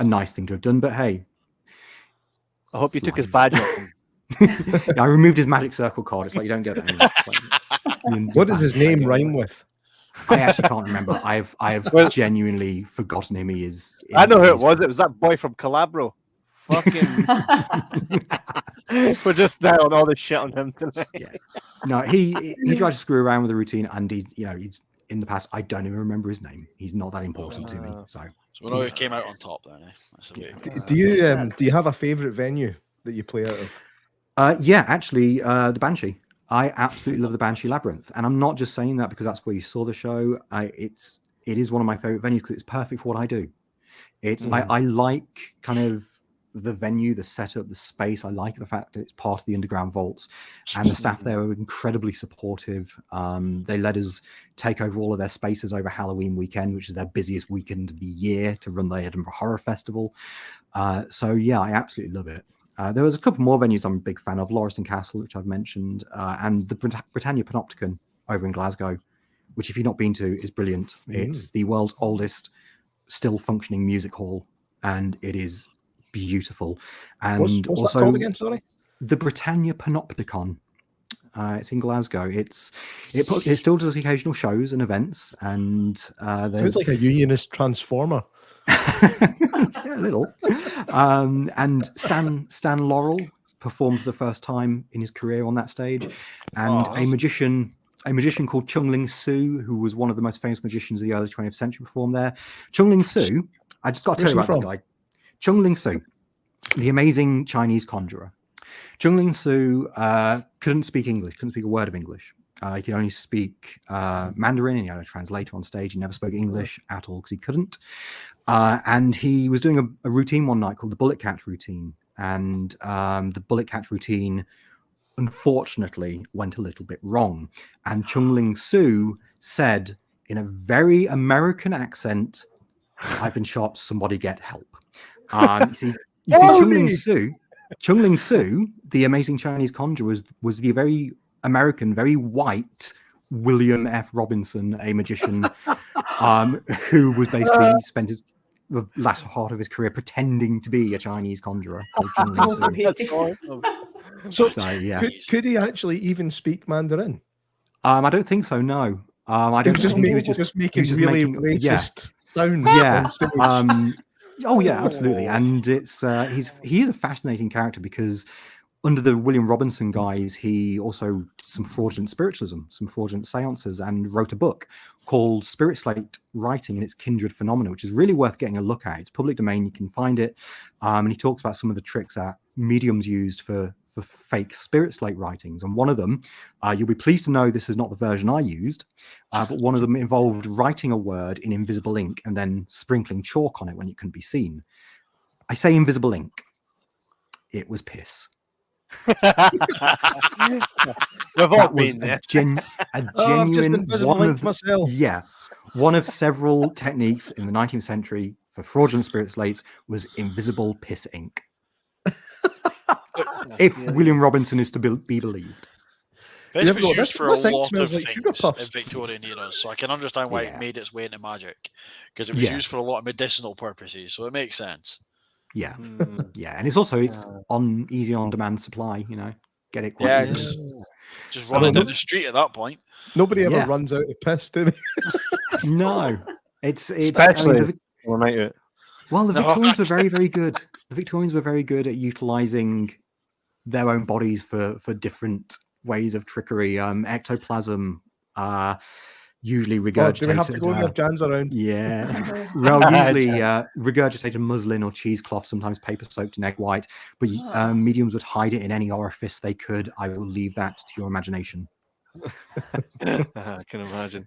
a nice thing to have done. But hey, I hope you took his badge off him. I removed his magic circle card. It's like you don't get that anymore. What does his name rhyme with? I actually can't remember. I've genuinely forgotten him. He is. I know who it was. It was that boy from Calabro. Fucking. We're just down on all this shit on him tonight. Yeah. No, he tried to screw around with the routine, and he's in the past. I don't even remember his name. He's not that important to me. So we know who came out on top then. That's the way. Do you have a favourite venue that you play out of? Yeah, actually, the Banshee. I absolutely love the Banshee Labyrinth, and I'm not just saying that because that's where you saw the show. It is one of my favorite venues because it's perfect for what I do. I like kind of the venue, the setup, the space. I like the fact that it's part of the underground vaults, and the staff there were incredibly supportive. They let us take over all of their spaces over Halloween weekend, which is their busiest weekend of the year, to run the Edinburgh Horror Festival. So yeah, I absolutely love it. There was a couple more venues I'm a big fan of, Lauriston Castle, which I've mentioned, and the Britannia Panopticon over in Glasgow, which if you've not been to is brilliant. It's the world's oldest still functioning music hall, and it is beautiful. And what's also that called again, sorry? The Britannia Panopticon. It's in Glasgow. It still does occasional shows and events, and it's like a unionist transformer. Yeah, a little. And Stan Laurel performed for the first time in his career on that stage, and a magician called Chung Ling Soo, who was one of the most famous magicians of the early 20th century, performed there. Chung Ling Soo, I just got to tell you about this guy. Chung Ling Soo, the amazing Chinese conjurer. Chung Ling Soo couldn't speak English, couldn't speak a word of English. He could only speak Mandarin, and he had a translator on stage. He never spoke English at all because he couldn't. And he was doing a routine one night called the Bullet Catch routine. And the Bullet Catch routine, unfortunately, went a little bit wrong. And Chung Ling Soo said in a very American accent, "I've been shot, somebody get help." You see Chung Ling Soo, the amazing Chinese conjurer, was the very American, very white William F. Robinson, a magician who was basically spent the latter part of his career pretending to be a Chinese conjurer called Chung Ling Soo. So yeah. Could he actually even speak Mandarin? I don't think so. No, I don't. He was just making really racist sounds. Yeah. Oh yeah, absolutely. And he's a fascinating character because under the William Robinson guise, he also did some fraudulent spiritualism, some fraudulent seances, and wrote a book called Spirit Slate Writing and Its Kindred Phenomena, which is really worth getting a look at. It's public domain, you can find it. And he talks about some of the tricks that mediums used for fake spirit slate writings. And one of them, you'll be pleased to know this is not the version I used, but one of them involved writing a word in invisible ink and then sprinkling chalk on it when it couldn't be seen. I say invisible ink. It was piss. We've all been there. A genuine one of several techniques in the 19th century for fraudulent spirit slates was invisible piss ink. if William Robinson is to be believed. This was used for a this thing lot smells of like sugar things puffs. in Victorian eras, so I can understand why it made its way into magic, because it was used for a lot of medicinal purposes, so it makes sense. Yeah, yeah, and it's on easy on demand supply. You know, get it quite easily. Just running down the street at that point. Nobody ever runs out of piss, do they? No, it's especially well, the Victorians were very, very good. The Victorians were very good at utilizing their own bodies for different ways of trickery. Ectoplasm, usually regurgitated. Do we have to go and have Jans around? Yeah. Well, usually regurgitated muslin or cheesecloth, sometimes paper soaked in egg white. But mediums would hide it in any orifice they could. I will leave that to your imagination. I can imagine.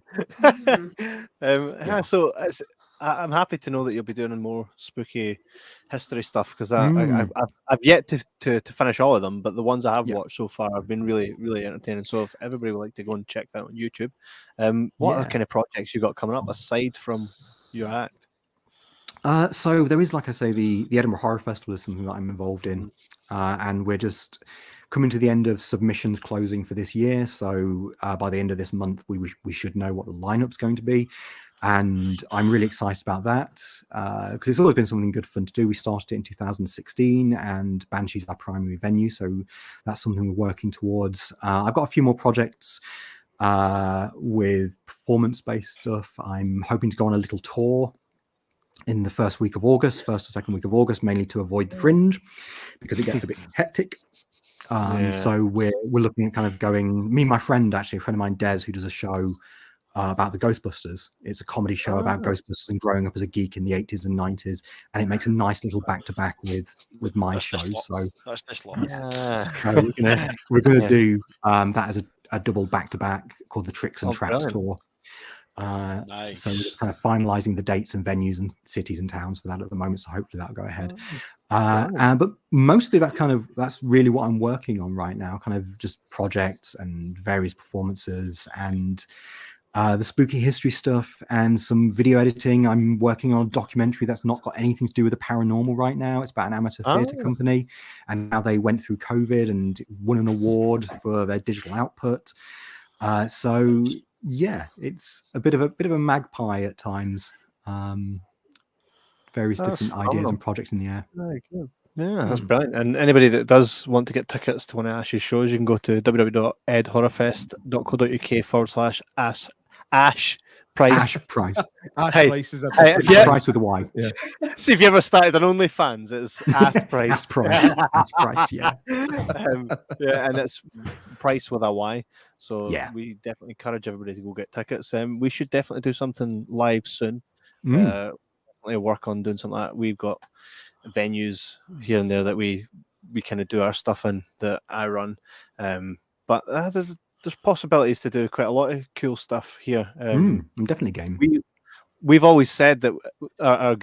So I'm happy to know that you'll be doing more spooky history stuff, because I've yet to finish all of them, but the ones I have watched so far have been really, really entertaining. So if everybody would like to go and check that on YouTube, what other kind of projects you got coming up aside from your act? So there is, like I say, the Edinburgh Horror Festival is something that I'm involved in, and we're just coming to the end of submissions closing for this year. So by the end of this month, we should know what the lineup's going to be. And I'm really excited about that, because it's always been something good fun to do. We started it in 2016, and Banshee's our primary venue, so that's something we're working towards. I've got a few more projects with performance-based stuff. I'm hoping to go on a little tour in the first or second week of August, mainly to avoid the Fringe, because it gets a bit hectic. So we're looking at kind of going. Me and my friend, actually, a friend of mine, Des, who does a show about the Ghostbusters. It's a comedy show about Ghostbusters and growing up as a geek in the 80s and 90s, and it makes a nice little back-to-back with my show. So that's this lot. We're gonna do that as a double back-to-back called the Tricks and Traps tour. Nice. So we're just kind of finalizing the dates and venues and cities and towns for that at the moment. So hopefully that'll go ahead. But mostly that's really what I'm working on right now, kind of just projects and various performances and the spooky history stuff and some video editing. I'm working on a documentary that's not got anything to do with the paranormal right now. It's about an amateur theatre company, and now they went through COVID and won an award for their digital output. So yeah, it's a bit of a magpie at times. Various different ideas and projects in the air. Very good. Yeah, that's brilliant. And anybody that does want to get tickets to one of Ash's shows, you can go to www.edhorrorfest.co.uk/Ash Pryce. Ash Pryce. Ash Pryce is Pryce with a Y. Yeah. See, if you ever started an OnlyFans, it's Ash Pryce. Ash Pryce. Ash Pryce, yeah. And it's Price with a Y. So we definitely encourage everybody to go get tickets. We should definitely do something live soon. Definitely work on doing something like that. We've got venues here and there that we kind of do our stuff in that I run. But there's possibilities to do quite a lot of cool stuff here. I'm definitely game. We've always said that our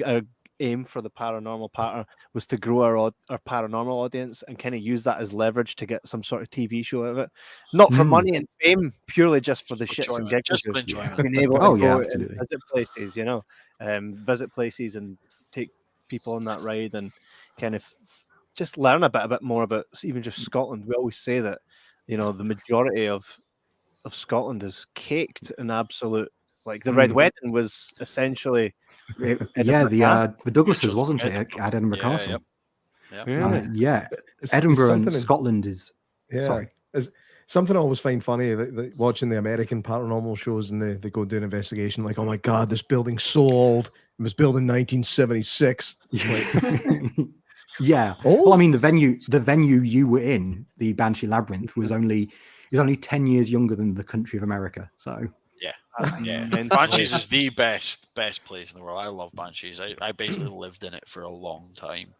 aim for the Paranormal Patter was to grow our paranormal audience and kind of use that as leverage to get some sort of TV show out of it. Not for money and fame, purely just for the shits and giggles. Just for enjoyment. Being able to go absolutely. and visit places, visit places and take people on that ride and kind of just learn a bit more about even just Scotland. We always say that the majority of Scotland is caked in absolute, like the Red Wedding was essentially the Douglases, wasn't it, at Edinburgh Castle? Edinburgh and Scotland is sorry. Something I always find funny, like watching the American paranormal shows, and they go do an investigation, like, oh my god, this building's so old. It was built in 1976. Yeah. Well, I mean, the venue you were in, the Banshee Labyrinth, was only 10 years younger than the country of America. So Banshees is the best place in the world. I love Banshees. I basically lived in it for a long time.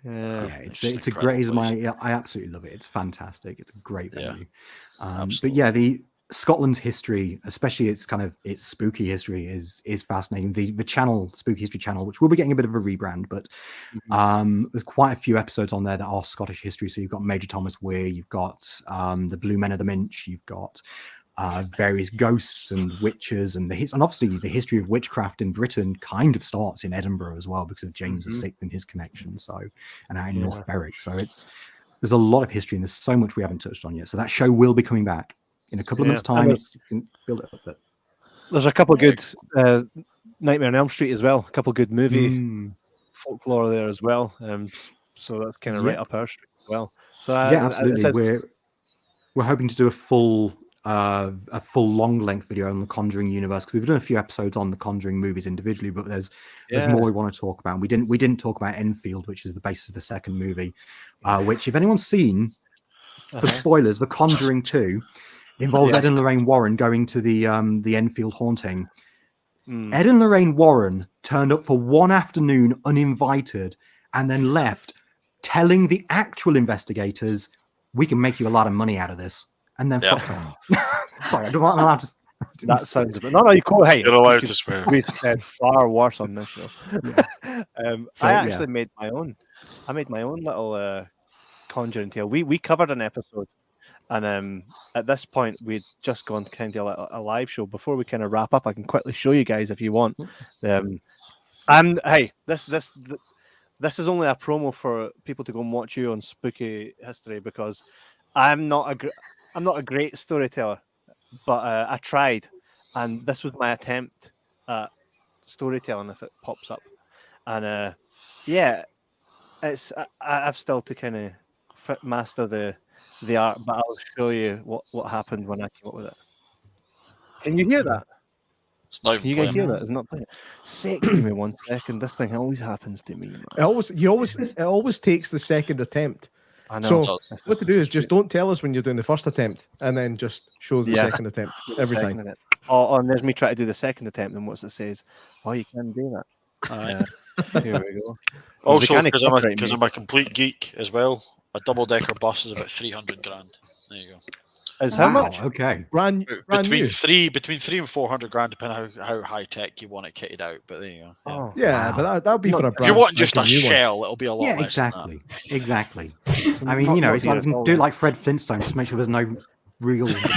It's a great. I absolutely love it. It's fantastic. It's a great venue. But Scotland's history, especially its spooky history, is fascinating. The channel, Spooky History Channel, which will be getting a bit of a rebrand, but there's quite a few episodes on there that are Scottish history. So you've got Major Thomas Weir, you've got the Blue Men of the Minch, you've got various ghosts and witches, and obviously the history of witchcraft in Britain kind of starts in Edinburgh as well because of James VI and his connection. So, and out in North Berwick. So it's there's a lot of history and there's so much we haven't touched on yet. So that show will be coming back in a couple of months' time. You can build it up a bit. There's a couple of good Nightmare on Elm Street as well. A couple of good movie folklore there as well. So that's kind of right up our street as well. So absolutely. We're hoping to do a full long length video on the Conjuring universe, because we've done a few episodes on the Conjuring movies individually, but there's more we want to talk about. We didn't talk about Enfield, which is the basis of the second movie, which, if anyone's seen, for spoilers, The Conjuring 2 involves Ed and Lorraine Warren going to the Enfield haunting. Ed and Lorraine Warren turned up for one afternoon uninvited and then left, telling the actual investigators, "We can make you a lot of money out of this," and then fucked off. Sorry, I'm not allowed to. That sounds a bit. No, you call. Hey, you're allowed to swear. We've said far worse on this show. I actually made my own. I made my own little Conjuring tale. We covered an episode, and at this point we'd just gone kind of like a live show. Before we kind of wrap up, I can quickly show you guys if you want. Hey, this is only a promo for people to go and watch you on Spooky History, because I'm not a great storyteller, but I tried, and this was my attempt at storytelling if it pops up. And I've still to kind of master the art, but I'll show you what happened when I came up with it. Can you hear that? It's not even Can you guys hear that? It's not playing. Give me 1 second. This thing always happens to me. Man. It always takes the second attempt. I know. So what to do is just don't tell us when you're doing the first attempt, and then just shows the second attempt every time. Oh, and there's me trying to do the second attempt, and what's it says? Oh, you can do that. Here we go. Also, because I'm a complete geek as well, a double-decker bus is about 300 grand. There you go. Is how much? Okay. Brand between new. three and 400 grand, depending on how high tech you want it kitted out. But there you go. Yeah. Oh, yeah, but that'll be for a brand. If you want just a shell, it'll be a lot less. Exactly. Exactly. I mean, it's like you can do like Fred Flintstone, just make sure there's no real. Just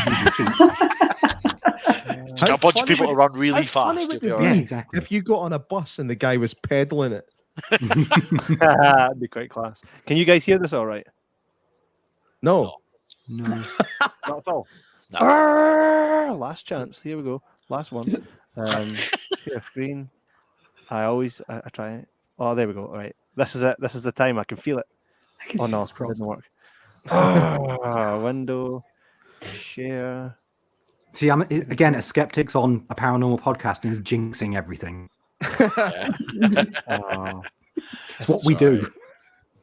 got a bunch of people to run really fast. Yeah, exactly. If you got on a bus and the guy was pedaling it, that'd be quite class. Can you guys hear this all right? No. Not at all. No. Last chance. Here we go. Last one. Share screen. I try it. Oh, there we go. All right. This is it. This is the time. I can feel it. Oh no, it doesn't work. Window. Share. See, I'm again a skeptic's on a paranormal podcast and is jinxing everything. It's what we do.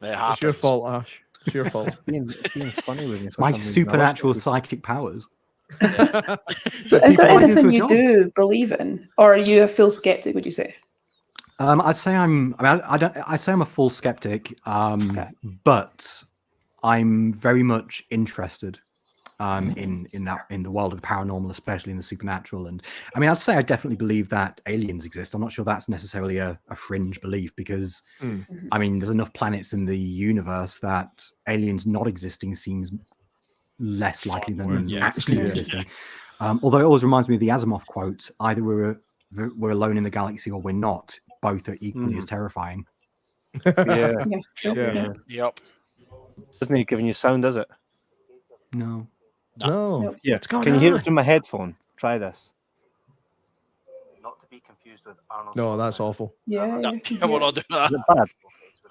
It's your fault, Ash. It's your fault. Being funny with you. My supernatural psychic powers. So is there anything you do believe in, or are you a full skeptic, would you say? I'd say I'd say I'm a full skeptic, but I'm very much interested in the world of the paranormal, especially in the supernatural. And I mean, I'd say I definitely believe that aliens exist. I'm not sure that's necessarily a fringe belief, because I mean, there's enough planets in the universe that aliens not existing seems less likely than actually existing. Although it always reminds me of the Asimov quote: either we're alone in the galaxy or we're not. Both are equally as terrifying. Yep. Isn't he giving you sound, is it? No. Yeah. Can you hear it through my headphone? Try this. Not to be confused with Arnold. No, that's awful. Yeah. We're not doing that. Is it bad?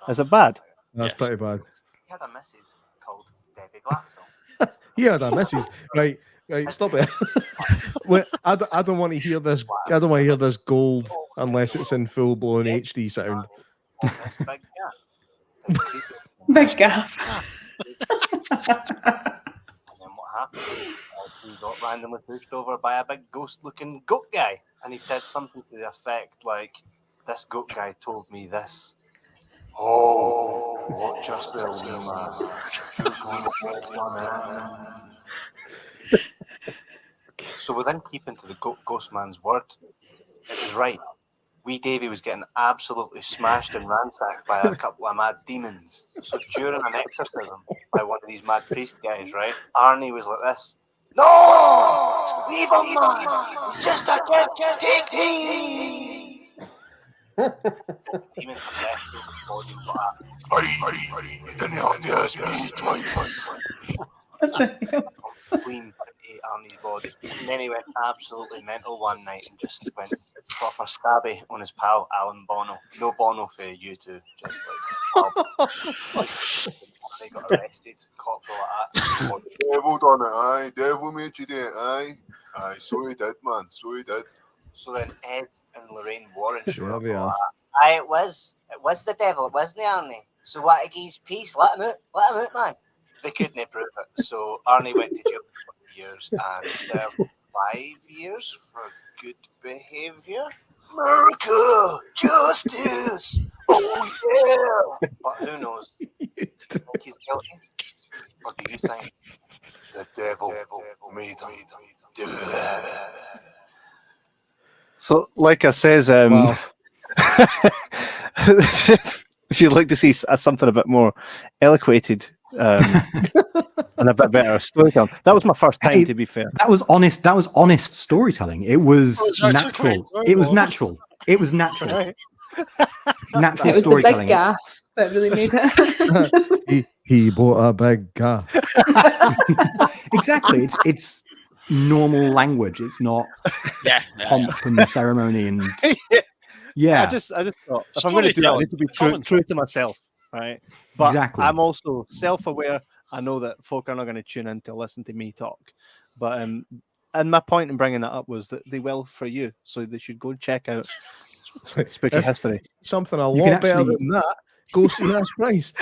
Is it bad? That's pretty bad. He had a missus called Debbie Glatzel. He had a missus. Right, stop it. Wait, I don't want to hear this. I don't want to hear this gold unless it's in full blown HD sound. This big gap. Big gap. And then what happened? He got randomly pushed over by a big ghost-looking goat guy, and he said something to the effect like, "This goat guy told me this. Oh, what just there, man? So within keeping to the ghost man's word, it was right. Wee Davy was getting absolutely smashed and ransacked by a couple of mad demons. So during an exorcism by one of these mad priest guys, right, Arnie was like this: "No! Leave him, man! He's just a kid! Take me!" Demon possessed. body, but you didn't have to ask me twice. Clean ate Arnie's body. And then he went absolutely mental one night and just went proper stabby on his pal Alan Bono. No Bono for you two, just like they got arrested, cops were like that. Oh, the devil done it, aye, devil made you do it, aye. Aye, so he did, man, so he did. So then Ed and Lorraine Warren showed up. Aye, it was the devil, it wasn't Arnie. So what, he's peace, let him out, man. They couldn't prove it, so Arnie went to jail for 20 years and served 5 years for good behaviour. America, justice, oh yeah. But who knows? Do you think he's guilty? Or do you think the devil made him do it? So, like I says, Wow. if you'd like to see something a bit more eloquated and a bit better storytelling, that was my first time. To be fair, that was honest. That was honest storytelling. It was natural. It was natural. It was natural. Natural it was storytelling. The big gaff that really made it. he bought a big gaff. Exactly. It's normal language. It's not pomp and ceremony and I just thought if I'm going to do that, I need to be true to myself, right? But exactly. I'm also self-aware. I know that folk are not going to tune in to listen to me talk, but and my point in bringing that up was that they will for you, so they should go check out Spooky History. Something a lot better than that. Go see Ash Pryce.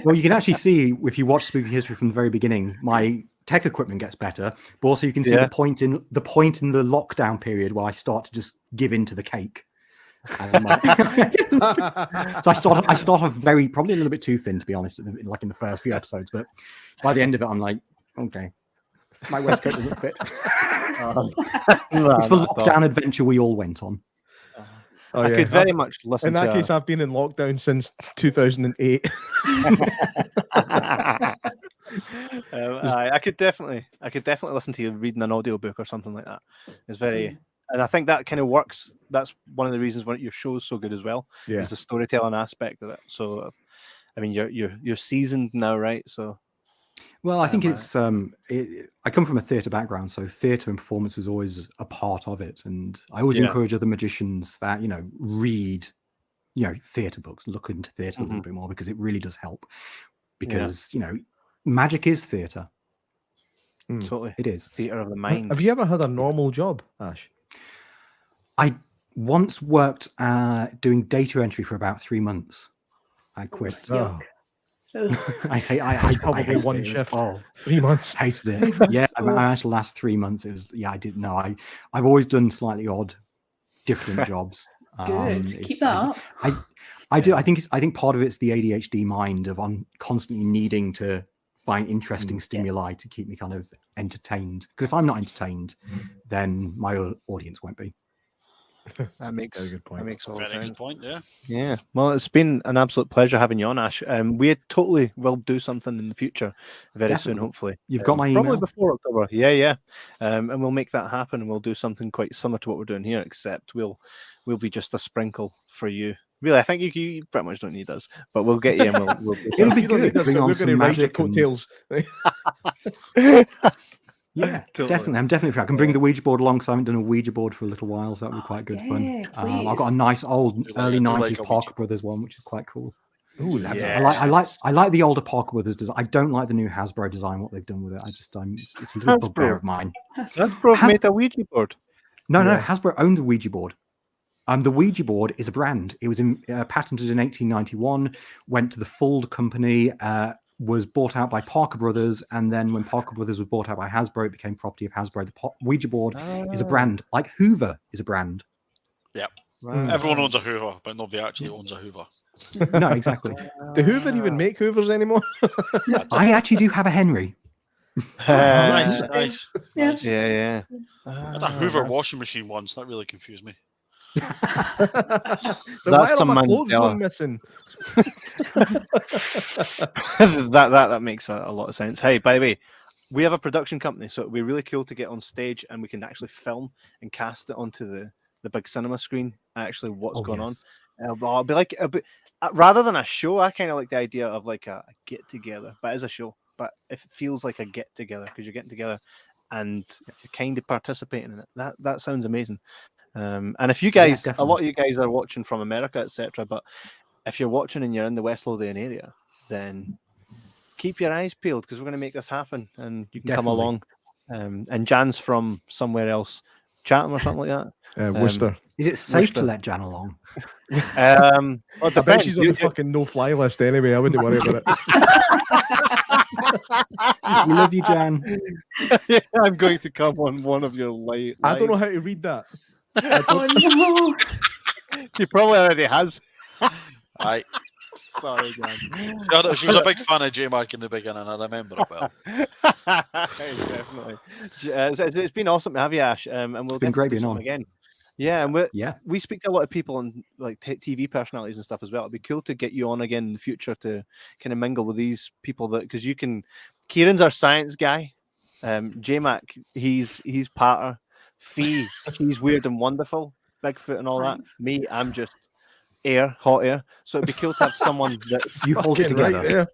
Well, you can actually see if you watch Spooky History from the very beginning, my tech equipment gets better, but also you can see the point in the lockdown period where I start to just give in to the cake. So I start off probably a little bit too thin, to be honest, like in the first few episodes, but by the end of it I'm like, okay, my waistcoat doesn't fit. It's the lockdown adventure we all went on. I could very much listen. In that case, I've been in lockdown since 2008. I could definitely listen to you reading an audiobook or something like that. It's very, and I think that kind of works. That's one of the reasons why your show's so good as well. Yeah, is the storytelling aspect of it. So, I mean, you're seasoned now, right? So, well, I think it's I come from a theatre background, so theatre and performance is always a part of it, and I always encourage other magicians that read theatre books, look into theatre a little bit more, because it really does help. Because magic is theatre. Totally, it is theatre of the mind. Have you ever had a normal job, Ash? I once worked doing data entry for about 3 months. I quit. I probably one shift. 3 months. Hated it. Yeah, I actually last 3 months. It was I didn't know. I've always done slightly odd, different jobs. Good. Keep that up. I do. I think part of it's the ADHD mind of I'm constantly needing to find interesting stimuli to keep me kind of entertained. Because if I'm not entertained, then my audience won't be. That makes a good point. That makes all sense. Very good point. Yeah. Yeah. Well, it's been an absolute pleasure having you on, Ash. We totally will do something in the future, very soon, hopefully. You've got my email. Probably before October. Yeah. And we'll make that happen, and we'll do something quite similar to what we're doing here, except we'll be just a sprinkle for you. Really, I think you pretty much don't need us, but we'll get you. And we'll it'll be good. Bring on some magic coattails. Yeah, definitely. I'm definitely free. I can bring the Ouija board along, because I haven't done a Ouija board for a little while, so that'll be quite good fun. I've got a nice old early 90s Parker Brothers one, which is quite cool. Ooh, I like the older Parker Brothers design. I don't like the new Hasbro design, what they've done with it. It's a little bugbear of mine. Hasbro made a Ouija board. No, Hasbro owned the Ouija board. The Ouija board is a brand. It was patented in 1891, went to the Fold company, was bought out by Parker Brothers, and then when Parker Brothers was bought out by Hasbro, it became property of Hasbro. The Ouija board is a brand, like Hoover is a brand. Yep. Right. Everyone owns a Hoover, but nobody actually owns a Hoover. No, exactly. Do Hoover even make Hoovers anymore? I actually do have a Henry. Nice. Yeah. I had a Hoover washing machine once. That really confused me. That's some Mandela missing. that makes a lot of sense. Hey, by the way, we have a production company, so it'd be really cool to get on stage and we can actually film and cast it onto the big cinema screen. Actually, what's going on? I'll be like, rather than a show, I kind of like the idea of like a get together, but as a show, but it feels like a get together because you're getting together and you're kind of participating in it. That sounds amazing. And if you guys, a lot of you guys are watching from America, etc., but if you're watching and you're in the West Lothian area, then keep your eyes peeled because we're going to make this happen, and you can come along. And Jan's from somewhere else, Chatham or something like that. Worcester. Is it safe to let Jan along? Well, I bet she's on the fucking no-fly list anyway. I wouldn't worry about it. We love you, Jan. Yeah, I'm going to come on one of your live. I don't know how to read that. Oh no! He probably already has. Aye. Sorry, Jan. She was a big fan of J-Mac in the beginning. I remember it well. Definitely. It's been awesome to have you, Ash. And we'll been great do being on again. Yeah, and we speak to a lot of people and like TV personalities and stuff as well. It'd be cool to get you on again in the future to kind of mingle with these people because you can. Kieran's our science guy. J-Mac, he's Patter. Fee, he's weird and wonderful. Bigfoot and all that. Me, I'm just hot air. So it'd be cool to have someone that's you hold it together.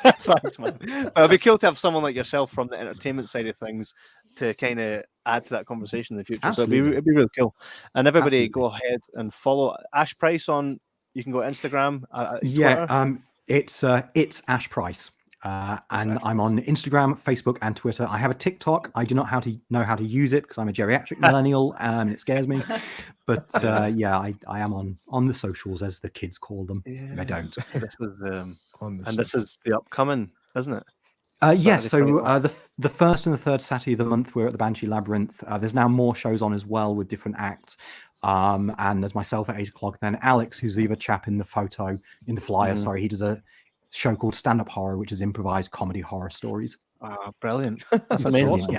Right. Thanks, man. But it'd be cool to have someone like yourself from the entertainment side of things to kind of add to that conversation in the future. Absolutely. So it'd be really cool. And everybody go ahead and follow Ash Pryce on. You can go Instagram. It's Ash Pryce. And I'm on Instagram, Facebook, and Twitter. I have a TikTok. I do not know how to use it because I'm a geriatric millennial and it scares me. But I am on the socials, as the kids call them. Yeah. I don't. This is this is the upcoming, isn't it? Yes. So the first and the third Saturday of the month, we're at the Banshee Labyrinth. There's now more shows on as well with different acts. And there's myself at 8:00. Then Alex, who's the other chap in the photo, in the flyer. Sorry, he does a show called Stand Up Horror, which is improvised comedy horror stories. Brilliant. That's amazing. Awesome.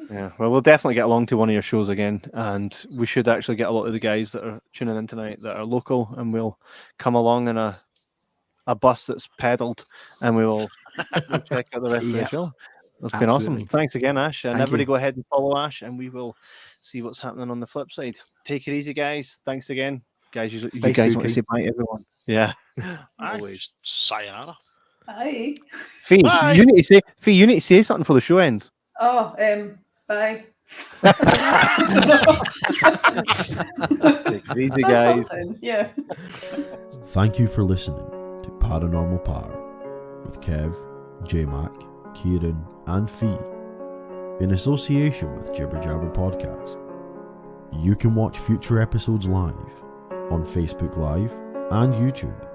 Yeah. Well, we'll definitely get along to one of your shows again, and we should actually get a lot of the guys that are tuning in tonight that are local, and we'll come along in a bus that's pedaled, and we'll check out the rest of the show. That's been awesome. Thanks again, Ash. And everybody go ahead and follow Ash, and we will see what's happening on the flip side. Take it easy, guys. Thanks again. Guys, you guys want to say bye to everyone? Yeah. Always sayonara. Bye. Fee, you need to say something for the show ends. Oh, bye. Take it easy, guys. Yeah. Thank you for listening to Paranormal Patter with Kev, J-Mac, Kieran, and Fee in association with Jibber Jabber Podcast. You can watch future episodes live on Facebook Live and YouTube.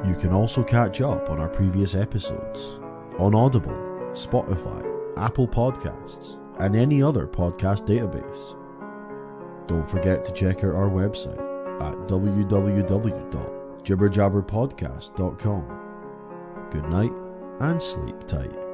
You can also catch up on our previous episodes on Audible, Spotify, Apple Podcasts, and any other podcast database. Don't forget to check out our website at www.jibberjabberpodcast.com. Good night and sleep tight.